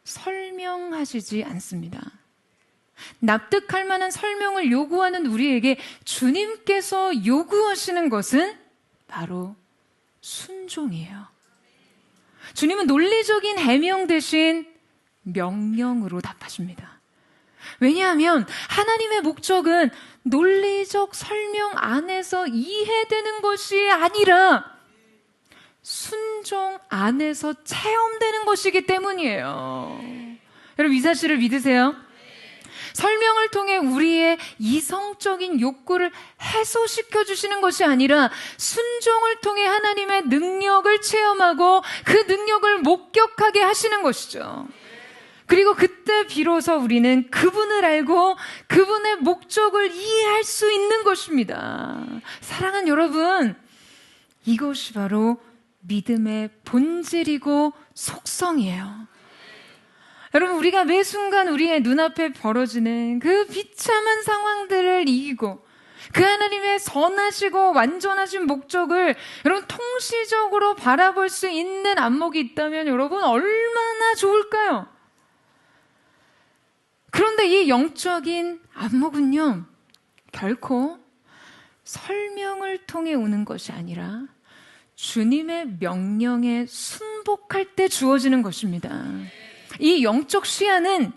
설명하시지 않습니다. 납득할 만한 설명을 요구하는 우리에게 주님께서 요구하시는 것은 바로 순종이에요. 주님은 논리적인 해명 대신 명령으로 답하십니다. 왜냐하면 하나님의 목적은 논리적 설명 안에서 이해되는 것이 아니라 순종 안에서 체험되는 것이기 때문이에요. 여러분, 이 사실을 믿으세요? 설명을 통해 우리의 이성적인 욕구를 해소시켜 주시는 것이 아니라 순종을 통해 하나님의 능력을 체험하고 그 능력을 목격하게 하시는 것이죠. 그리고 그때 비로소 우리는 그분을 알고 그분의 목적을 이해할 수 있는 것입니다. 사랑하는 여러분, 이것이 바로 믿음의 본질이고 속성이에요. 여러분, 우리가 매 순간 우리의 눈앞에 벌어지는 그 비참한 상황들을 이기고 그 하나님의 선하시고 완전하신 목적을 여러분 통시적으로 바라볼 수 있는 안목이 있다면 여러분 얼마나 좋을까요? 그런데 이 영적인 안목은요, 결코 설명을 통해 오는 것이 아니라 주님의 명령에 순복할 때 주어지는 것입니다. 이 영적 시야는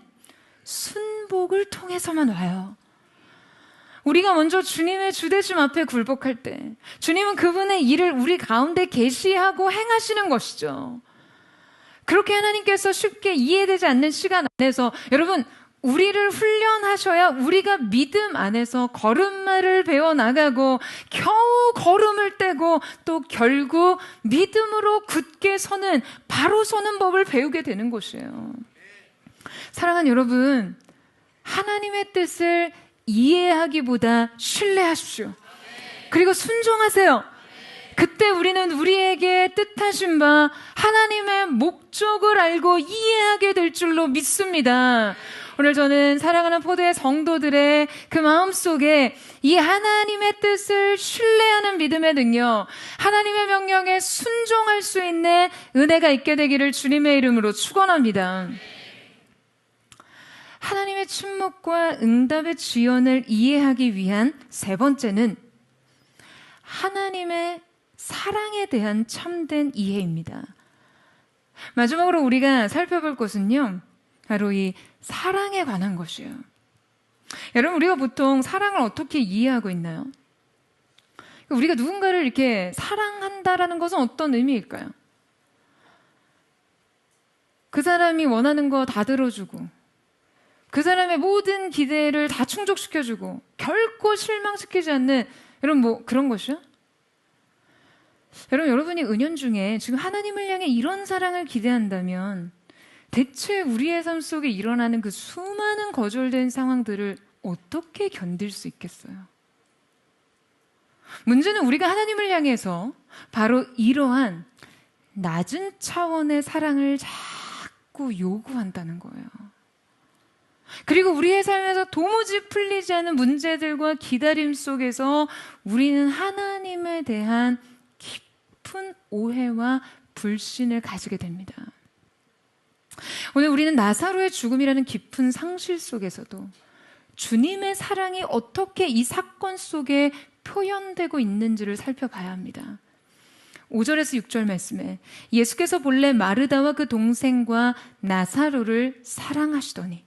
순복을 통해서만 와요. 우리가 먼저 주님의 주대심 앞에 굴복할 때 주님은 그분의 일을 우리 가운데 계시하고 행하시는 것이죠. 그렇게 하나님께서 쉽게 이해되지 않는 시간 안에서 여러분 우리를 훈련하셔야 우리가 믿음 안에서 걸음마를 배워나가고 겨우 걸음을 떼고 또 결국 믿음으로 굳게 서는 바로 서는 법을 배우게 되는 것이에요. 사랑하는 여러분, 하나님의 뜻을 이해하기보다 신뢰하십시오. 그리고 순종하세요. 그때 우리는 우리에게 뜻하신 바 하나님의 목적을 알고 이해하게 될 줄로 믿습니다. 오늘 저는 사랑하는 포도의 성도들의 그 마음속에 이 하나님의 뜻을 신뢰하는 믿음의 능력, 하나님의 명령에 순종할 수 있는 은혜가 있게 되기를 주님의 이름으로 축원합니다. 하나님의 침묵과 응답의 지연을 이해하기 위한 세 번째는 하나님의 사랑에 대한 참된 이해입니다. 마지막으로 우리가 살펴볼 것은요, 바로 이 사랑에 관한 것이에요. 여러분, 우리가 보통 사랑을 어떻게 이해하고 있나요? 우리가 누군가를 이렇게 사랑한다라는 것은 어떤 의미일까요? 그 사람이 원하는 거 다 들어주고, 그 사람의 모든 기대를 다 충족시켜주고, 결코 실망시키지 않는, 여러분, 뭐 그런 것이요? 여러분이 은연중에 지금 하나님을 향해 이런 사랑을 기대한다면 대체 우리의 삶 속에 일어나는 그 수많은 거절된 상황들을 어떻게 견딜 수 있겠어요? 문제는 우리가 하나님을 향해서 바로 이러한 낮은 차원의 사랑을 자꾸 요구한다는 거예요. 그리고 우리의 삶에서 도무지 풀리지 않는 문제들과 기다림 속에서 우리는 하나님에 대한 깊은 오해와 불신을 가지게 됩니다. 오늘 우리는 나사로의 죽음이라는 깊은 상실 속에서도 주님의 사랑이 어떻게 이 사건 속에 표현되고 있는지를 살펴봐야 합니다. 5절에서 6절 말씀에 예수께서 본래 마르다와 그 동생과 나사로를 사랑하시더니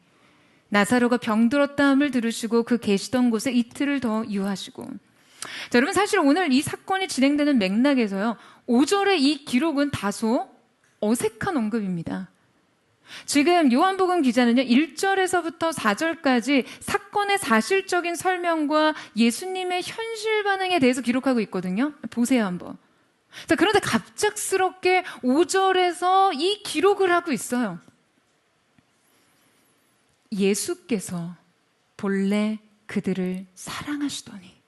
나사로가 병들었다함을 들으시고 그 계시던 곳에 이틀을 더 유하시고. 자, 여러분, 사실 오늘 이 사건이 진행되는 맥락에서요, 5절의 이 기록은 다소 어색한 언급입니다. 지금 요한복음 기자는요, 1절에서부터 4절까지 사건의 사실적인 설명과 예수님의 현실 반응에 대해서 기록하고 있거든요. 보세요, 한번. 자, 그런데 갑작스럽게 5절에서 이 기록을 하고 있어요. 예수께서 본래 그들을 사랑하시더니.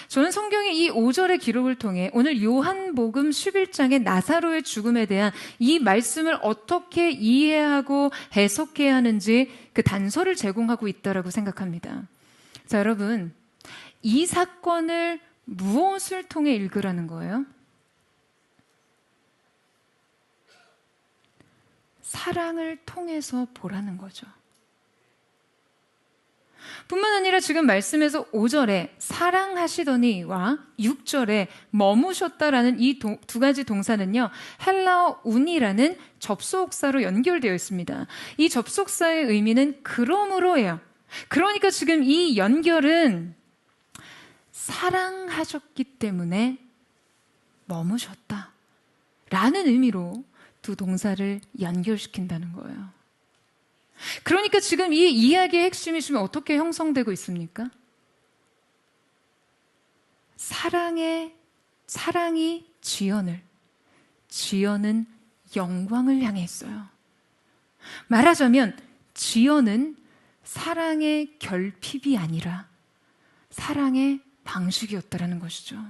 저는 성경의 이 5절의 기록을 통해 오늘 요한복음 11장의 나사로의 죽음에 대한 이 말씀을 어떻게 이해하고 해석해야 하는지 그 단서를 제공하고 있다고 생각합니다. 자, 여러분, 이 사건을 무엇을 통해 읽으라는 거예요? 사랑을 통해서 보라는 거죠. 뿐만 아니라 지금 말씀에서 5절에 사랑하시더니와 6절에 머무셨다라는 이 두 가지 동사는요, 헬라어 운이라는 접속사로 연결되어 있습니다. 이 접속사의 의미는 그러므로예요. 그러니까 지금 이 연결은 사랑하셨기 때문에 머무셨다 라는 의미로 두 동사를 연결시킨다는 거예요. 그러니까 지금 이 이야기의 핵심이 지금 어떻게 형성되고 있습니까? 사랑이 지연을, 지연은 영광을 향해 있어요. 말하자면 지연은 사랑의 결핍이 아니라 사랑의 방식이었다라는 것이죠.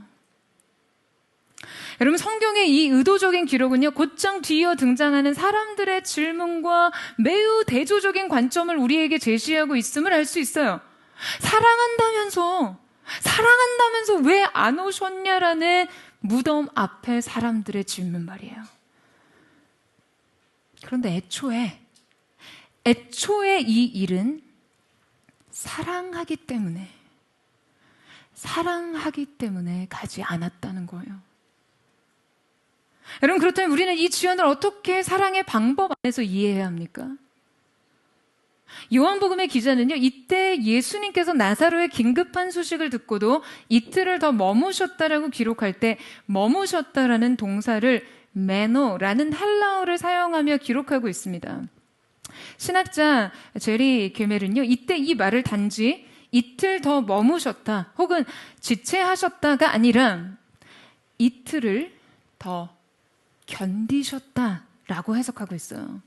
여러분, 성경의 이 의도적인 기록은요, 곧장 뒤이어 등장하는 사람들의 질문과 매우 대조적인 관점을 우리에게 제시하고 있음을 알 수 있어요. 사랑한다면서 왜 안 오셨냐라는 무덤 앞에 사람들의 질문 말이에요. 그런데 애초에 이 일은 사랑하기 때문에 사랑하기 때문에 가지 않았다는 거예요. 여러분, 그렇다면 우리는 이 지연을 어떻게 사랑의 방법 안에서 이해해야 합니까? 요한복음의 기자는요, 이때 예수님께서 나사로의 긴급한 소식을 듣고도 이틀을 더 머무셨다라고 기록할 때 머무셨다라는 동사를 메노라는 헬라어를 사용하며 기록하고 있습니다. 신학자 제리 게멜은요, 이때 이 말을 단지 이틀 더 머무셨다 혹은 지체하셨다가 아니라 이틀을 더 견디셨다라고 해석하고 있어요.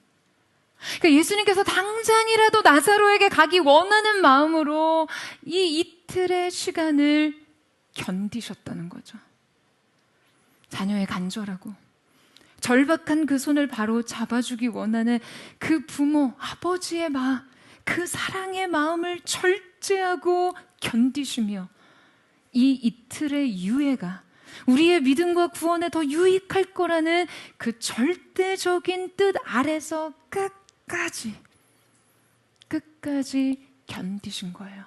그러니까 예수님께서 당장이라도 나사로에게 가기 원하는 마음으로 이 이틀의 시간을 견디셨다는 거죠. 자녀의 간절하고 절박한 그 손을 바로 잡아주기 원하는 그 부모, 아버지의 마음, 그 사랑의 마음을 절제하고 견디시며 이 이틀의 유예가 우리의 믿음과 구원에 더 유익할 거라는 그 절대적인 뜻 아래서 끝까지 견디신 거예요.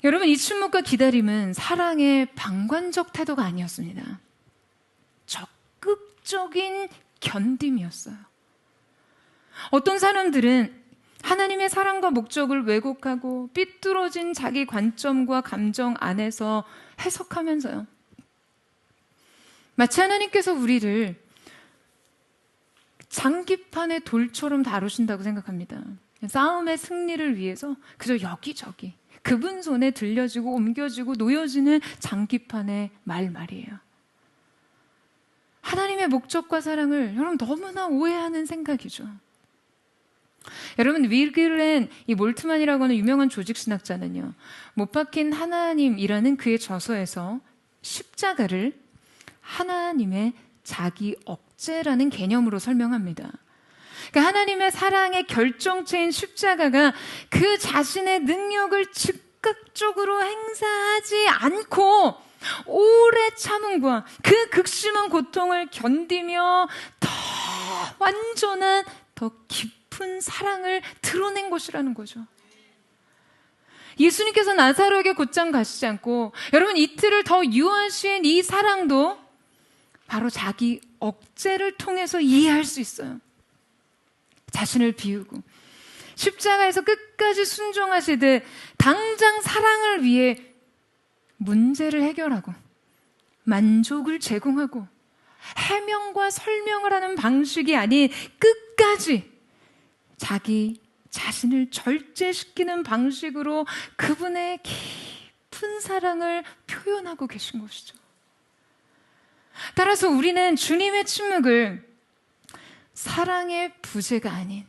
여러분, 이 침묵과 기다림은 사랑의 방관적 태도가 아니었습니다. 적극적인 견딤이었어요. 어떤 사람들은 하나님의 사랑과 목적을 왜곡하고 삐뚤어진 자기 관점과 감정 안에서 해석하면서요, 마치 하나님께서 우리를 장기판의 돌처럼 다루신다고 생각합니다. 싸움의 승리를 위해서 그저 여기저기 그분 손에 들려지고 옮겨지고 놓여지는 장기판의 말이에요. 하나님의 목적과 사랑을 여러분 너무나 오해하는 생각이죠. 여러분, 위글렌 이 몰트만이라고 하는 유명한 조직신학자는요, 못 박힌 하나님이라는 그의 저서에서 십자가를 하나님의 자기 억제라는 개념으로 설명합니다. 그러니까 하나님의 사랑의 결정체인 십자가가 그 자신의 능력을 즉각적으로 행사하지 않고 오래 참음과 그 극심한 고통을 견디며 더 완전한, 더 깊은 사랑을 드러낸 것이라는 거죠. 예수님께서 나사로에게 곧장 가시지 않고 여러분 이틀을 더 유하신 이 사랑도 바로 자기 억제를 통해서 이해할 수 있어요. 자신을 비우고 십자가에서 끝까지 순종하시듯 당장 사랑을 위해 문제를 해결하고 만족을 제공하고 해명과 설명을 하는 방식이 아닌 끝까지 자기 자신을 절제시키는 방식으로 그분의 깊은 사랑을 표현하고 계신 것이죠. 따라서 우리는 주님의 침묵을 사랑의 부재가 아닌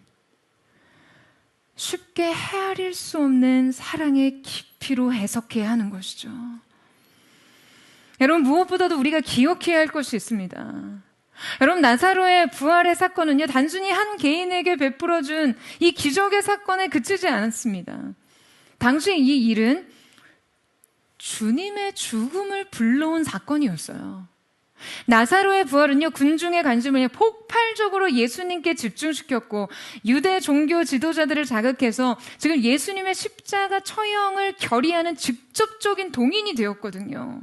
쉽게 헤아릴 수 없는 사랑의 깊이로 해석해야 하는 것이죠. 여러분, 무엇보다도 우리가 기억해야 할 것이 있습니다. 여러분, 나사로의 부활의 사건은요, 단순히 한 개인에게 베풀어준 이 기적의 사건에 그치지 않았습니다. 당시 이 일은 주님의 죽음을 불러온 사건이었어요. 나사로의 부활은요, 군중의 관심을 폭발적으로 예수님께 집중시켰고 유대 종교 지도자들을 자극해서 지금 예수님의 십자가 처형을 결의하는 직접적인 동인이 되었거든요.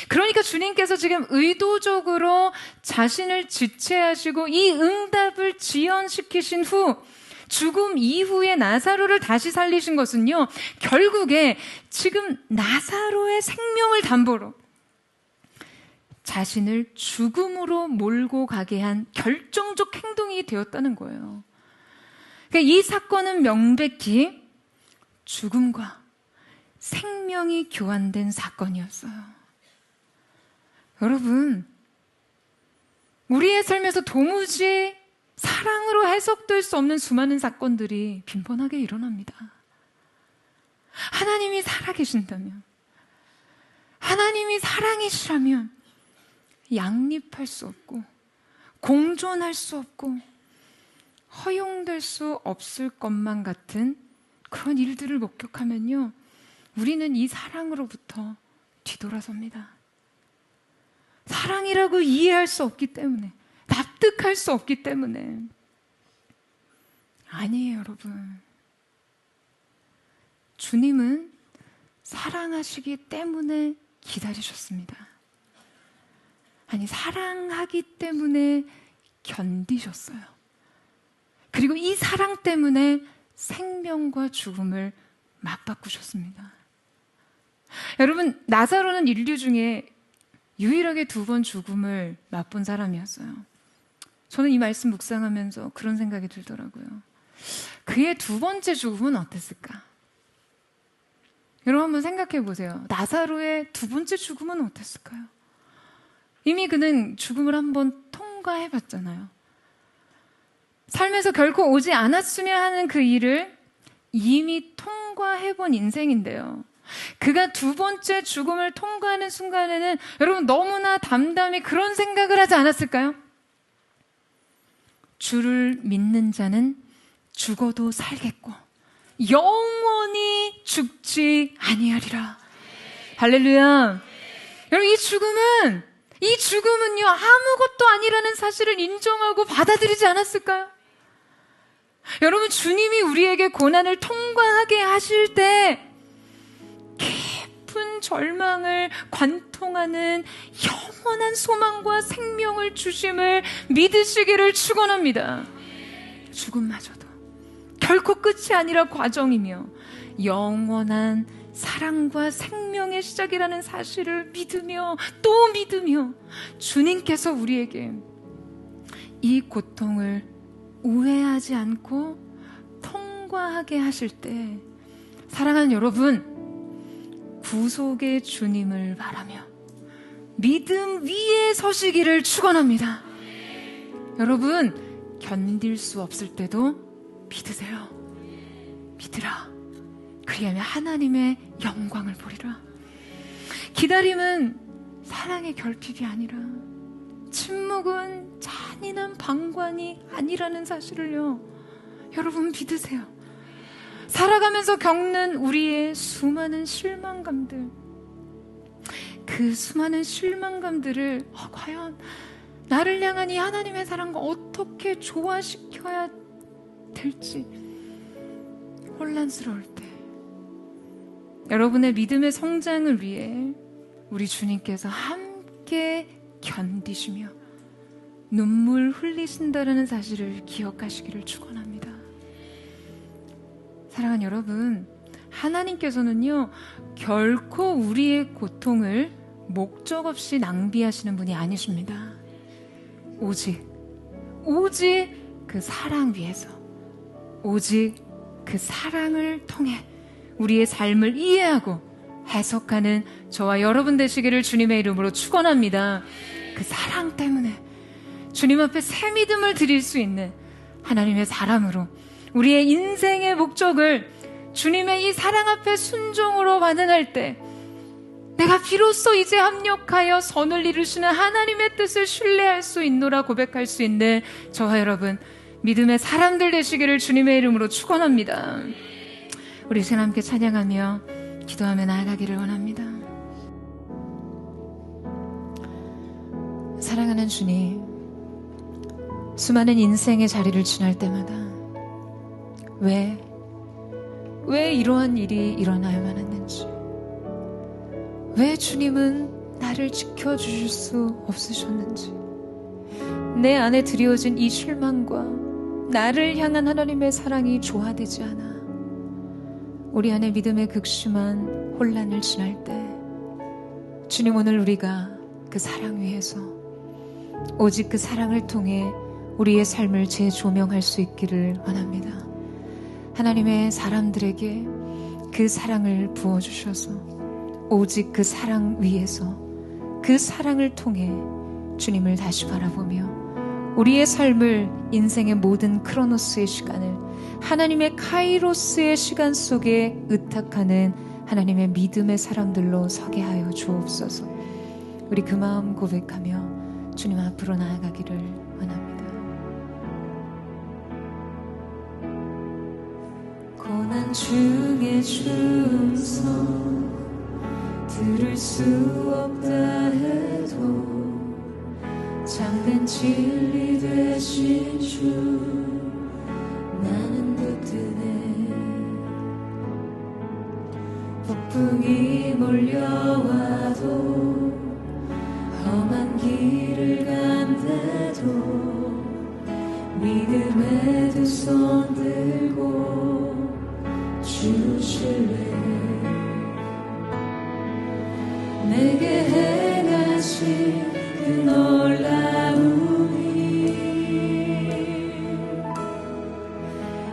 그러니까 주님께서 지금 의도적으로 자신을 지체하시고 이 응답을 지연시키신 후 죽음 이후에 나사로를 다시 살리신 것은요, 결국에 지금 나사로의 생명을 담보로 자신을 죽음으로 몰고 가게 한 결정적 행동이 되었다는 거예요. 그러니까 이 사건은 명백히 죽음과 생명이 교환된 사건이었어요. 여러분, 우리의 삶에서 도무지 사랑으로 해석될 수 없는 수많은 사건들이 빈번하게 일어납니다. 하나님이 살아계신다면, 하나님이 사랑이시라면 양립할 수 없고 공존할 수 없고 허용될 수 없을 것만 같은 그런 일들을 목격하면요, 우리는 이 사랑으로부터 뒤돌아섭니다. 사랑이라고 이해할 수 없기 때문에, 납득할 수 없기 때문에. 아니에요, 여러분. 주님은 사랑하시기 때문에 기다리셨습니다. 아니, 사랑하기 때문에 견디셨어요. 그리고 이 사랑 때문에 생명과 죽음을 맞바꾸셨습니다. 여러분, 나사로는 인류 중에 유일하게 2번 죽음을 맛본 사람이었어요. 저는 이 말씀 묵상하면서 그런 생각이 들더라고요. 그의 2번째 죽음은 어땠을까? 여러분 한번 생각해 보세요. 나사로의 2번째 죽음은 어땠을까요? 이미 그는 죽음을 한번 통과해 봤잖아요. 삶에서 결코 오지 않았으면 하는 그 일을 이미 통과해 본 인생인데요. 그가 2번째 죽음을 통과하는 순간에는 여러분 너무나 담담히 그런 생각을 하지 않았을까요? 주를 믿는 자는 죽어도 살겠고 영원히 죽지 아니하리라. 할렐루야. 여러분, 이 죽음은요 아무것도 아니라는 사실을 인정하고 받아들이지 않았을까요? 여러분, 주님이 우리에게 고난을 통과하게 하실 때 깊은 절망을 관통하는 영원한 소망과 생명을 주심을 믿으시기를 축원합니다. 죽음마저도 결코 끝이 아니라 과정이며 영원한 사랑과 생명의 시작이라는 사실을 믿으며 또 믿으며 주님께서 우리에게 이 고통을 우회하지 않고 통과하게 하실 때, 사랑하는 여러분, 구속의 주님을 바라며 믿음 위에 서시기를 축원합니다. 여러분, 견딜 수 없을 때도 믿으세요. 믿으라. 그리하면 하나님의 영광을 보리라. 기다림은 사랑의 결핍이 아니라, 침묵은 잔인한 방관이 아니라는 사실을요, 여러분 믿으세요. 살아가면서 겪는 우리의 수많은 실망감들, 그 수많은 실망감들을 과연 나를 향한 이 하나님의 사랑과 어떻게 조화시켜야 될지 혼란스러울 때, 여러분의 믿음의 성장을 위해 우리 주님께서 함께 견디시며 눈물 흘리신다는 사실을 기억하시기를 축원합니다. 사랑하는 여러분, 하나님께서는요 결코 우리의 고통을 목적 없이 낭비하시는 분이 아니십니다. 오직 그 사랑 위에서, 오직 그 사랑을 통해 우리의 삶을 이해하고 해석하는 저와 여러분 되시기를 주님의 이름으로 축원합니다. 그 사랑 때문에 주님 앞에 새 믿음을 드릴 수 있는 하나님의 사람으로 우리의 인생의 목적을 주님의 이 사랑 앞에 순종으로 반응할 때, 내가 비로소 이제 합력하여 선을 이루시는 하나님의 뜻을 신뢰할 수 있노라 고백할 수 있는 저와 여러분 믿음의 사람들 되시기를 주님의 이름으로 축원합니다. 우리 시간 함께 찬양하며 기도하며 나아가기를 원합니다. 사랑하는 주님, 수많은 인생의 자리를 지날 때마다 왜 이러한 일이 일어나야만 했는지, 왜 주님은 나를 지켜주실 수 없으셨는지, 내 안에 드리워진 이 실망과 나를 향한 하나님의 사랑이 조화되지 않아 우리 안에 믿음의 극심한 혼란을 지날 때, 주님, 오늘 우리가 그 사랑 위에서 오직 그 사랑을 통해 우리의 삶을 재조명할 수 있기를 원합니다. 하나님의 사람들에게 그 사랑을 부어주셔서 오직 그 사랑 위에서 그 사랑을 통해 주님을 다시 바라보며 우리의 삶을, 인생의 모든 크로노스의 시간을 하나님의 카이로스의 시간 속에 의탁하는 하나님의 믿음의 사람들로 서게 하여 주옵소서. 우리 그 마음 고백하며 주님 앞으로 나아가기를 원합니다. 고난 중에 충성 들을 수 없다 해도 참된 진리 되신 주 나는 붙드네. 폭풍이 몰려와도 험한 길을 간대도 믿음의 두 손 들고 주실래. 내게 행하신 그 놀라운 일,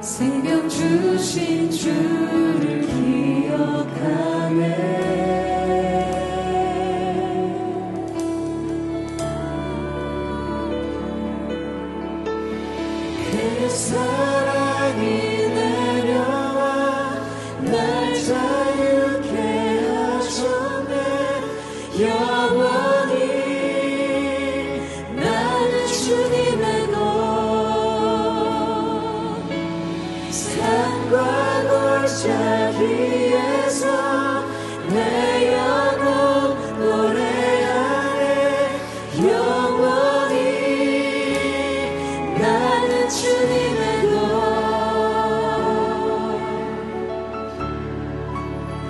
생명 주신 주를 기억하네. 그 사랑이 내려와 날 자유케 하셨네. 영원히 나는 주님의 것, 산과 골짜기에서 내 영혼 노래하네. 영원히 나는 주님의 것.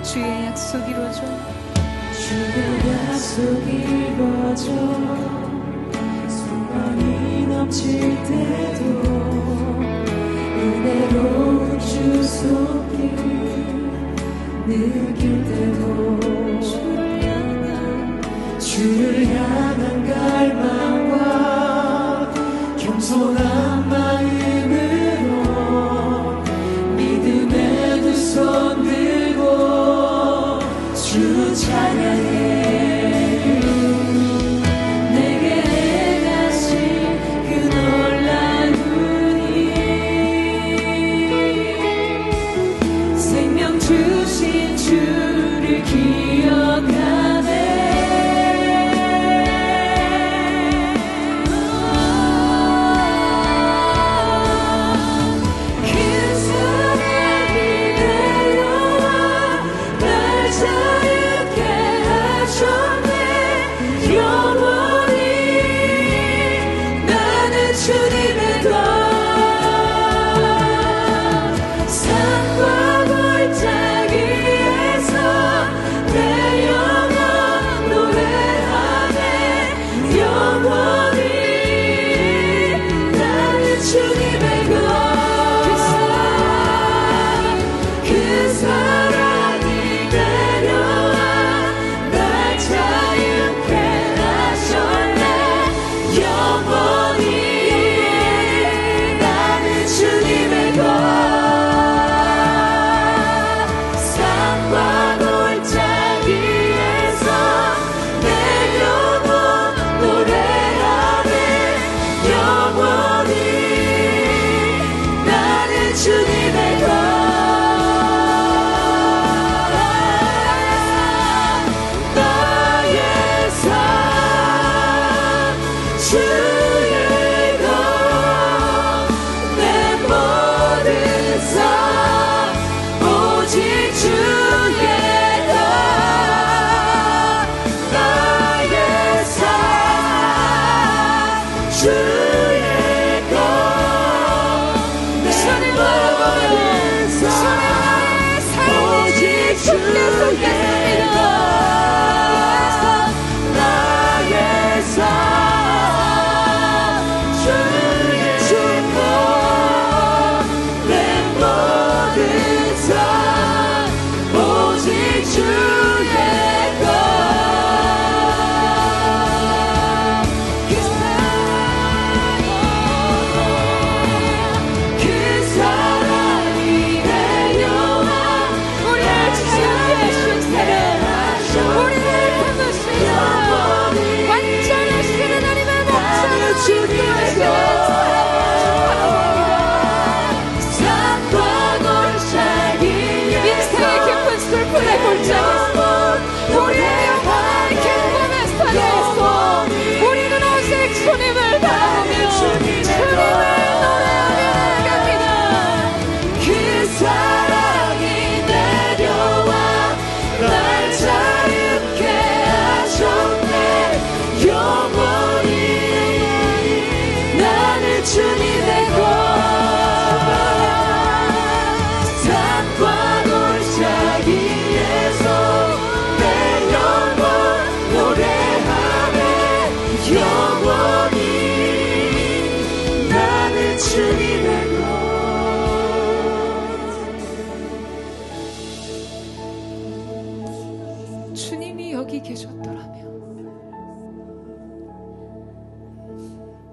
주의 약속 이루어져, 주의 약속 이루어져. 소망이 넘칠 때도 은혜로운 주소길 느낄 때도 주를 향한 갈망과 겸손한 마음으로 믿음의 두 손 들고 주 찬양해. 내게 행하신 그 놀라운 일, 생명 주신 주를 기억하네. 계셨더라면,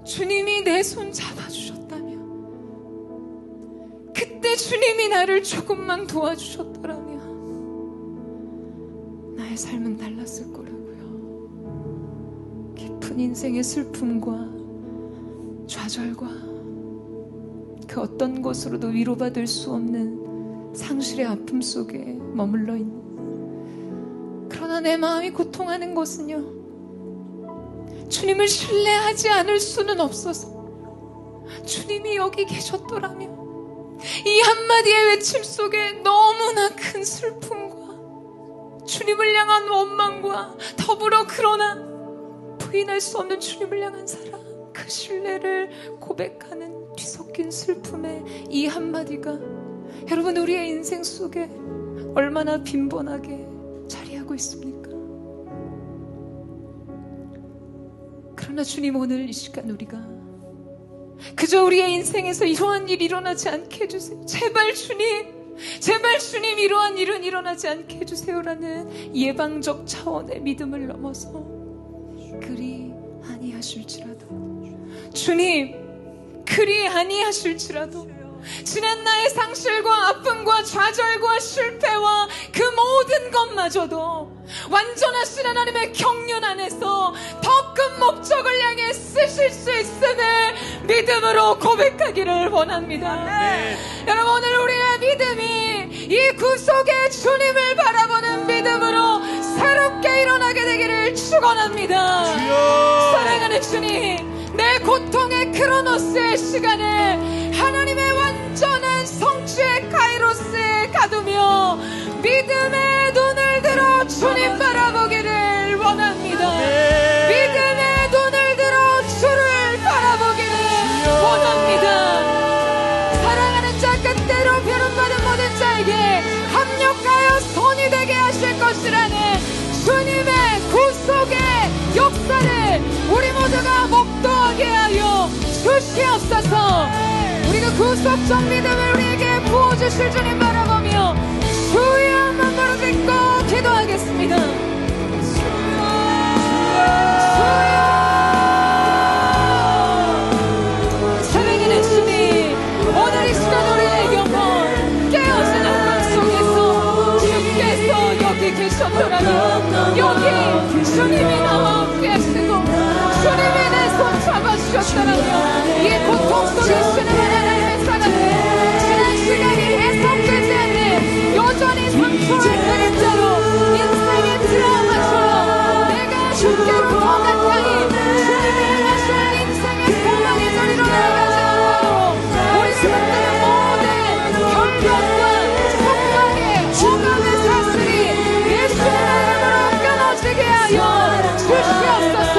주님이 내 손 잡아주셨다면, 그때 주님이 나를 조금만 도와주셨더라면 나의 삶은 달랐을 거라고요. 깊은 인생의 슬픔과 좌절과 그 어떤 것으로도 위로받을 수 없는 상실의 아픔 속에 머물러 있는, 그러나 내 마음이 고통하는 것은요, 주님을 신뢰하지 않을 수는 없어서 주님이 여기 계셨더라면 이 한마디의 외침 속에 너무나 큰 슬픔과 주님을 향한 원망과 더불어 그러나 부인할 수 없는 주님을 향한 사랑, 그 신뢰를 고백하는 뒤섞인 슬픔의 이 한마디가 여러분 우리의 인생 속에 얼마나 빈번하게 자리하고 있습니까? 그러나 주님, 오늘 이 시간 우리가 그저 우리의 인생에서 이러한 일이 일어나지 않게 해주세요. 제발 주님, 제발 주님, 이러한 일은 일어나지 않게 해주세요라는 예방적 차원의 믿음을 넘어서 그리 아니하실지라도, 주님 그리 아니하실지라도 지난 나의 상실과 아픔과 좌절과 실패와 그 모든 것마저도 완전하신 하나님의 경륜 안에서 더 큰 목적을 향해 쓰실 수 있음을 믿음으로 고백하기를 원합니다. 여러분, 오늘 우리의 믿음이 이 구속의 주님을 바라보는 믿음으로 새롭게 일어나게 되기를 축원합니다. 사랑하는 주님, 내 고통의 크로노스의 시간을 하나님의 완전한 성취의 카이로스에 가두며 믿음의 눈을 들어 주님 바라보기를 원합니다. 믿음의 눈을 들어 주를 바라보기를 원합니다. 사랑하는 자, 그때로 부름받은 모든 자에게 합력하여 손이 되게 하실 것이라는 주님의 구속의 역사를 우리 모두가 목도하게 하여 주시옵소서. 우리 그 구속적 믿음을 우리에게 부어주실 주님 바라보며 주의 한번 부르짖고 기도하겠습니다. 사랑하는 주님, 오늘 이 시간 우리의 영혼 깨어진 한밤 속에서 주께서 여기 계셨더라면, 여기 주님이 나와 함께 하시고 주님이 내 손 잡아주셨더라면 이 고통 속에 쉬는 하나님의 사랑을 지난 시간이 해석되지 않는 여전히 상처의 그림자로 인생의 드라마처럼 내가 주께로 더 가까이 주님이 행하시는 인생의 소망의 자리로 나아가지 않도록 우리를 붙드는 모든 결벽과 속박의 오감의 사슬이 예수의 이름으로 끊어지게 하여 주시옵소서.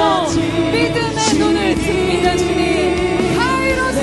믿음의 눈을 듭니다. 주님, 카이로스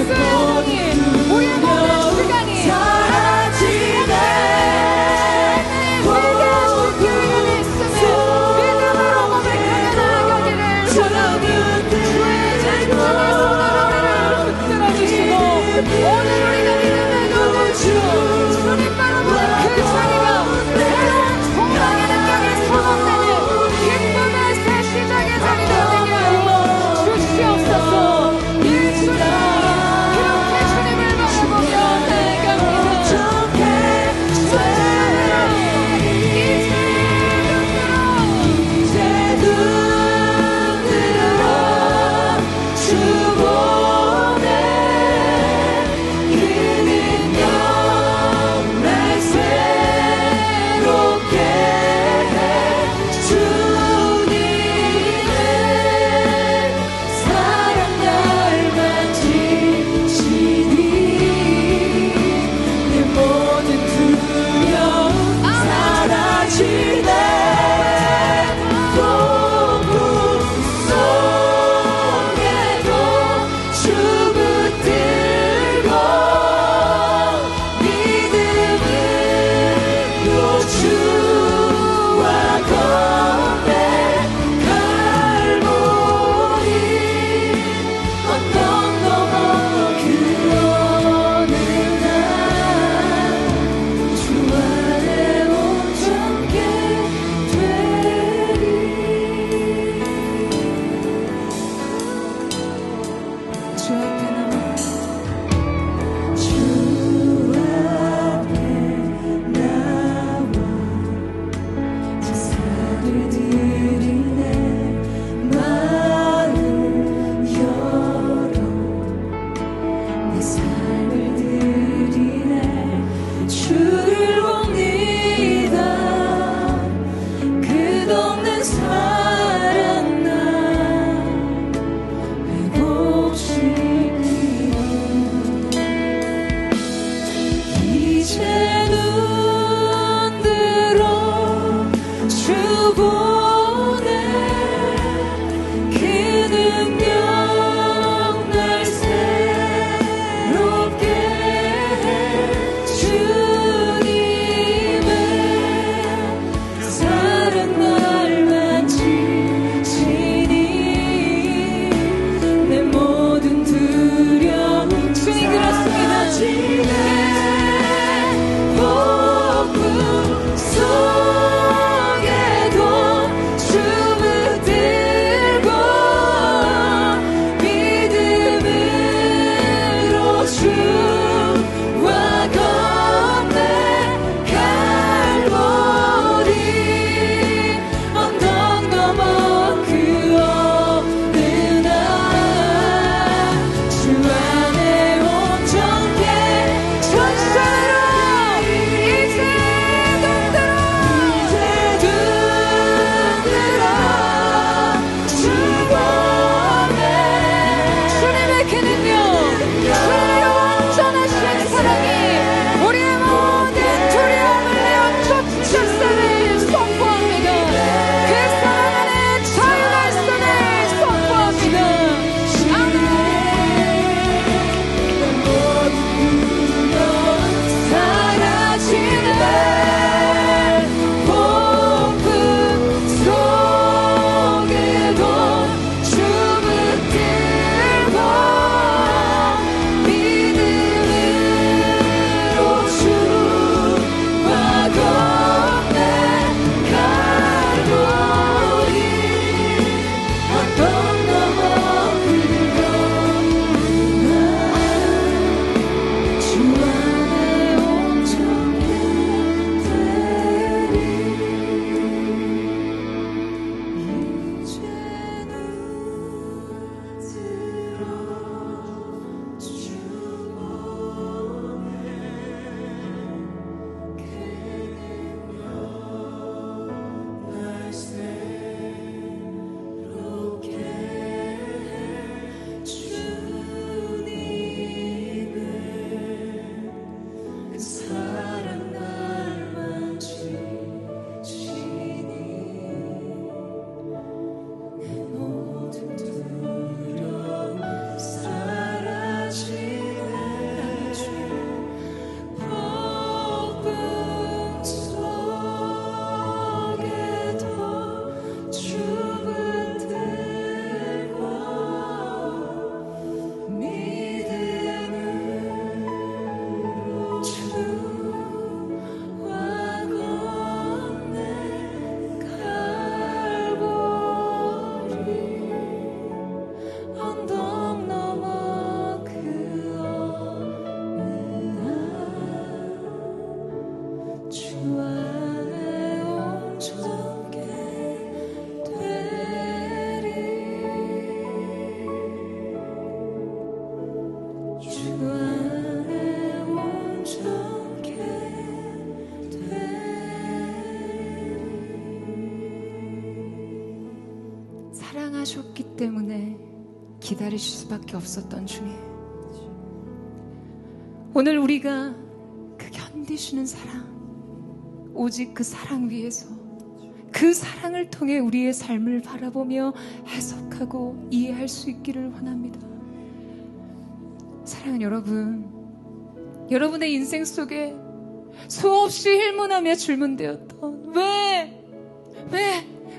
사랑하셨기 때문에 기다리실 수밖에 없었던 주님, 오늘 우리가 그 견디시는 사랑, 오직 그 사랑 위에서 그 사랑을 통해 우리의 삶을 바라보며 해석하고 이해할 수 있기를 원합니다. 사랑하는 여러분, 여러분의 인생 속에 수없이 hir문하며 질문되었던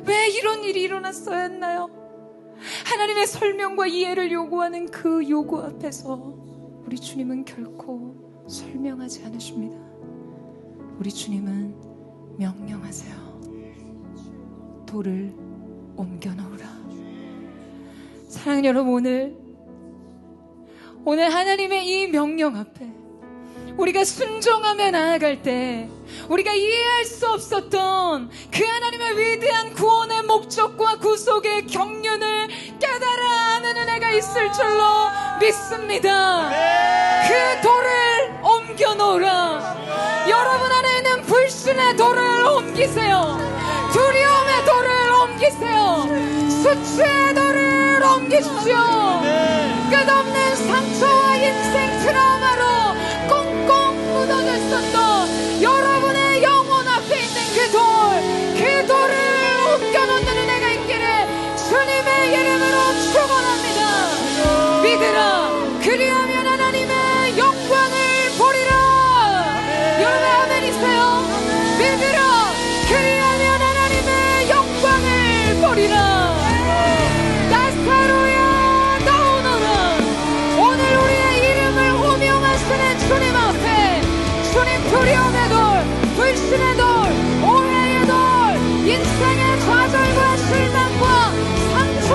왜 이런 일이 일어났어야 했나요? 하나님의 설명과 이해를 요구하는 그 요구 앞에서 우리 주님은 결코 설명하지 않으십니다. 우리 주님은 명령하세요. 돌을 옮겨 놓으라. 사랑하는 여러분, 오늘 하나님의 이 명령 앞에 우리가 순종하며 나아갈 때 우리가 이해할 수 없었던 그 하나님의 위대한 구원의 목적과 구속의 경륜을 깨달아 아는 은혜가 있을 줄로 믿습니다. 그 돌을 옮겨 놓으라. 여러분 안에 있는 불신의 돌을 옮기세요. 두려움의 돌을 옮기세요. 수치의 돌을 옮기십시오. 끝없는 상처와 인생 트라우마로 꽁꽁 묻어졌었던 여러분의 영혼 앞에 있는 그 돌을 옮겨놓는 은혜가 있기를 주님의 이름으로 축원합니다. 믿으라. 그리하면 하나님의 영광을 보리라. 여러분 아멘이세요? 믿으라. 그리하면 하나님의 영광을 보리라. 나사로야 나오너라. 오늘 우리의 이름을 호명하시는 주님 앞에 주님 두려움의 돌, 불신의 돌, 오해의 돌, 인생의 좌절과 실망과 상처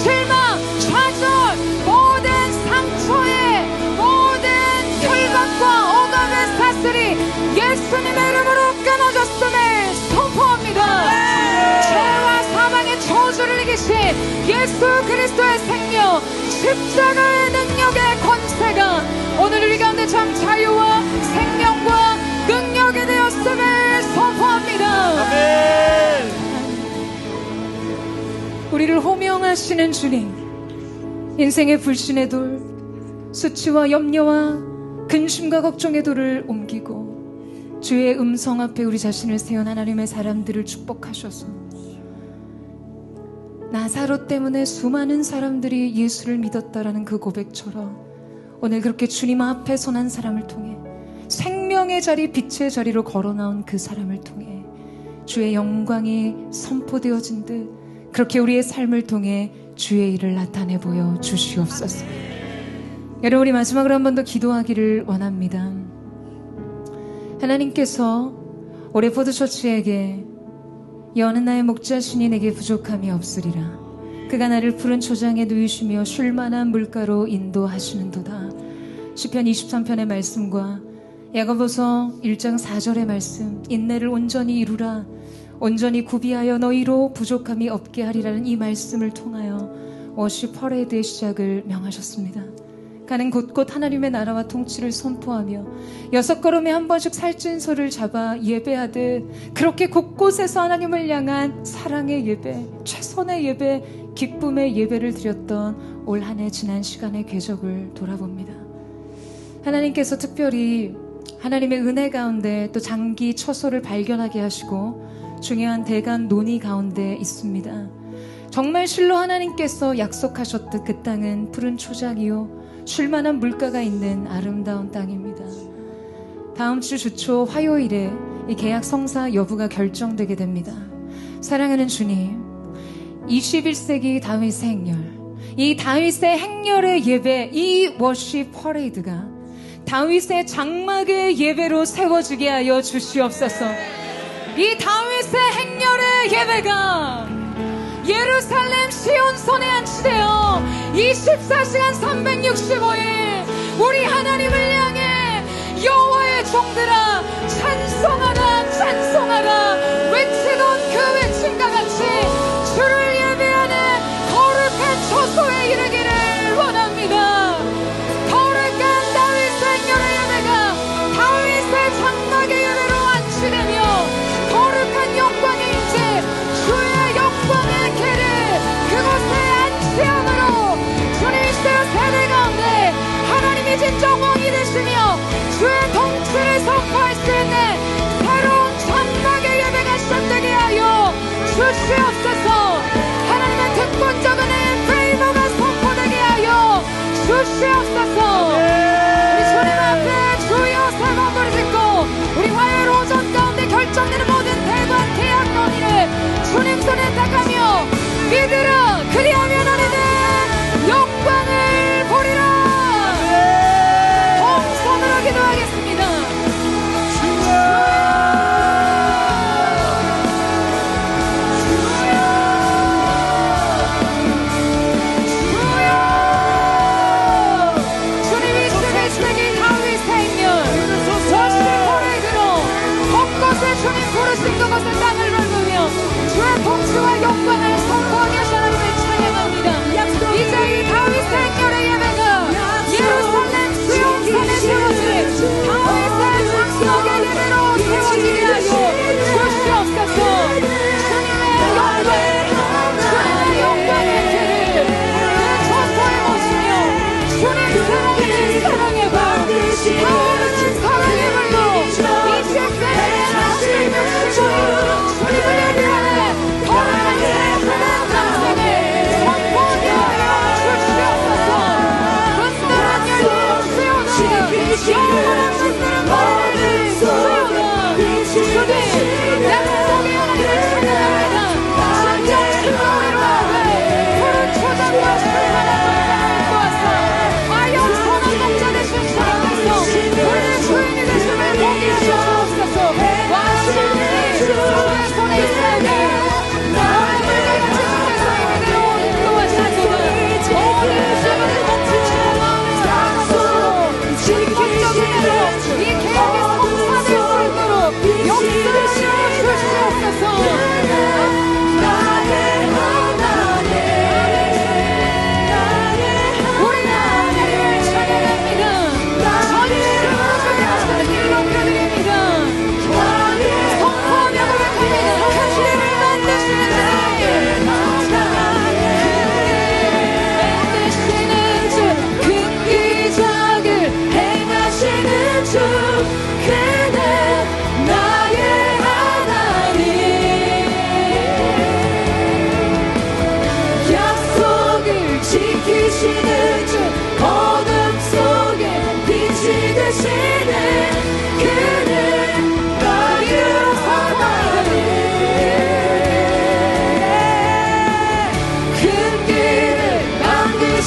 실망, 좌절, 모든 상처의 모든 결박과 억압의 사슬이 예수님의 이름으로 끊어졌음을 선포합니다. 죄와 사망의 저주를 이기신 예수 그리스도의 생명, 십자가의 능력의 권세가 오늘 우리 가운데 참 자유와 생명과 능력이 되었음을 선포합니다. 아멘. 우리를 호명하시는 주님, 인생의 불신의 돌, 수치와 염려와 근심과 걱정의 돌을 옮기고 주의 음성 앞에 우리 자신을 세운 하나님의 사람들을 축복하셔서 나사로 때문에 수많은 사람들이 예수를 믿었다라는 그 고백처럼 오늘 그렇게 주님 앞에 선한 사람을 통해 생명의 자리, 빛의 자리로 걸어 나온 그 사람을 통해 주의 영광이 선포되어진 듯 그렇게 우리의 삶을 통해 주의 일을 나타내 보여 주시옵소서. 여러분, 우리 마지막으로 한 번 더 기도하기를 원합니다. 하나님께서 올해 포도처치에게 여는 나의 목자신이 내게 부족함이 없으리라. 그가 나를 푸른 초장에 누이시며 쉴만한 물가로 인도하시는도다. 시편 23편의 말씀과 야고보서 1장 4절의 말씀, 인내를 온전히 이루라. 온전히 구비하여 너희로 부족함이 없게 하리라는 이 말씀을 통하여 워십 퍼레이드의 시작을 명하셨습니다. 가는 곳곳 하나님의 나라와 통치를 선포하며 6걸음에 한 번씩 살찐소를 잡아 예배하듯 그렇게 곳곳에서 하나님을 향한 사랑의 예배, 최선의 예배, 기쁨의 예배를 드렸던 올 한 해 지난 시간의 궤적을 돌아봅니다. 하나님께서 특별히 하나님의 은혜 가운데 또 장기 처소를 발견하게 하시고 중요한 대간 논의 가운데 있습니다. 정말 실로 하나님께서 약속하셨듯 그 땅은 푸른 초장이요 쉴만한 물가가 있는 아름다운 땅입니다. 다음 주 주초 화요일에 이 계약 성사 여부가 결정되게 됩니다. 사랑하는 주님, 21세기 다윗의 행렬, 이 다윗의 행렬의 예배, 이 워십 퍼레이드가 다윗의 장막의 예배로 세워지게 하여 주시옵소서. 이 다윗의 행렬의 예배가 예루살렘 시온손에 안치되어 24시간 365일 우리 하나님을 향해 여호와의 종들아 찬송하라 찬송하라 외치던 그 외침과 같이 주를 예배하는 거룩한 처소에 이르기를 원합니다. 거룩한 다윗의 행렬의 예배가 다윗의 장막의 예배로 안치되며 거룩한 영광의 임재, 주의 영광의 계를 그곳에 안치함으로 주님 세대 가운데 하나님이 진정 왕이 되시며 주의 통치를 선포할 수 있는 새로운 장막의 예배가 시작되게 하여 주시옵소서. 하나님의 특권적 은혜의 페이버가 선포되게 하여 주시옵소서. 우리 주님 앞에 주여 세 번 부르짖고 우리 화요일 오전 가운데 결정되는 모든 대관 계약 논의를 주님 손에 닦으며 믿으라. 그리하면 너희는 영광을 보리라. 동성으로 기도하겠습니다. 주님이 21세기 다윗의 행렬 워십 퍼레이드로 곳곳에 주님 부르신 그곳에 땅을 밟으며 주의 통치와 영광을 선포하게 하신 하나님을 찬양합니다. 이제 이 다윗의 행렬의 예배가 예루살렘 수용산에 세워진 다윗의 장막의 예배로 세워지게 하여 주시옵소서. 주님의 영광의 길을 그 처소에 모시며 주님 사랑의 사랑의 발 타오르는 사랑의 불로 이 시간에 하나님을 묵시고 주님을 예배하는 거룩한 새로운 남성을 선포하게 하여 주시옵소서. 분들한 열린 수요는 영원한 분들은 모든 수요는 주님 약속의 하나님을 찬양합니다. 진정 주님으로 하되 푸른 초장과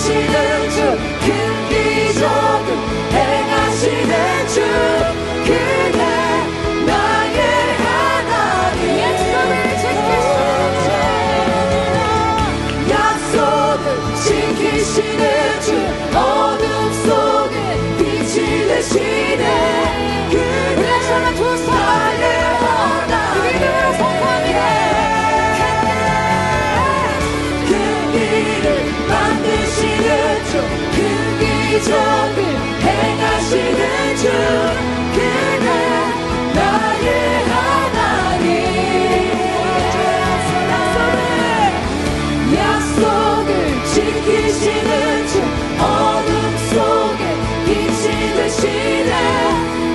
만드시는 주 큰 기적을 행하시는 주 그대 나의 하나님 약속을 지키시는 주 어둠 속에 빛이 되시네 그대 나의 하나님 큰 일을 만드시는 주 큰 기적을 행하시는 주 그대 나의 하나님 약속을 지키시는 주 어둠 속에 빛이 되시네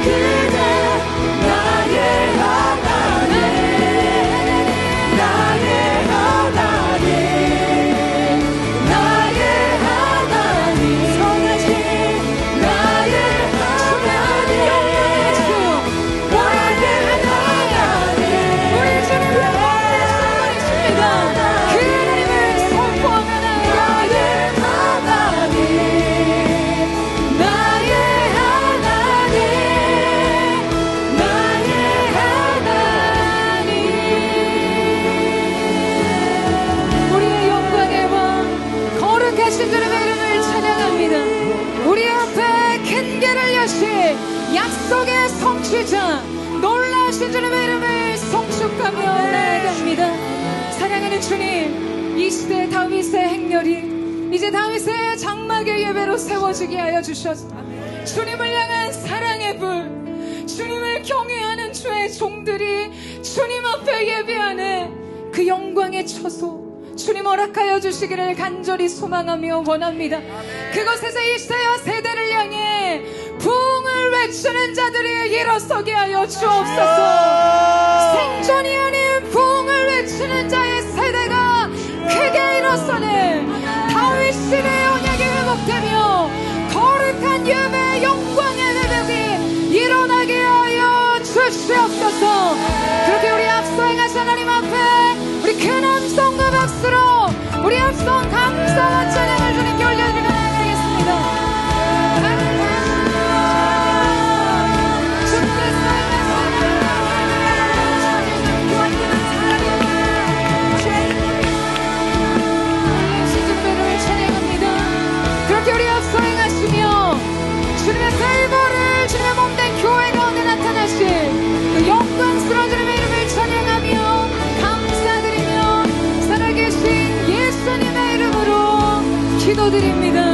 그대 나의 하나님 나의 하나님 나의 하나님 선하신 나의 하나님 나의 하나님 우리 주님의 하나님이십니다 그 하나님을 선포하며 나의 하나님 나의 하나님 나의 하나님 우리의 영광의 왕 거룩하신 주님의 이름을 찬양합니다 우리 앞에 큰 길을 여신 약속의 성취자 놀라우신 주님의 이름을 송축하며 나아갑니다 사랑하는 주님 이 시대 다윗의 행렬이 이제 다윗의 장막의 예배로 세워지게 하여 주셔서 주님을 향한 사랑의 불 주님을 경외하는 주의 종들이 주님 앞에 예배하는 그 영광의 처소 주님 허락하여 주시기를 간절히 소망하며 원합니다 그곳에서 이 시대와 세대를 향해 부흥을 외치는 자들이 일어서게 하여 주옵소서 생존이 아닌 부흥을 외치는 자의 세대가 크게 일어서는 다윗시대의 언약이 회복되며 거룩한 예배 영광의 회복이 일어나게 하여 주시옵소서 그렇게 우리 앞서 행하신 하나님 앞에 우리 큰 함성과 박수로 우리 앞서 감사와 찬양을 주님께 올려드리며 나아가겠습니다 그렇게 우리 앞서 행하시며 주님의 살벌을 주님의 몸된 교회 가운데 나타나신 그 영광스러운 주님의 이름을 찬양하며 감사드리며 살아계신 예수님의 이름으로 기도드립니다.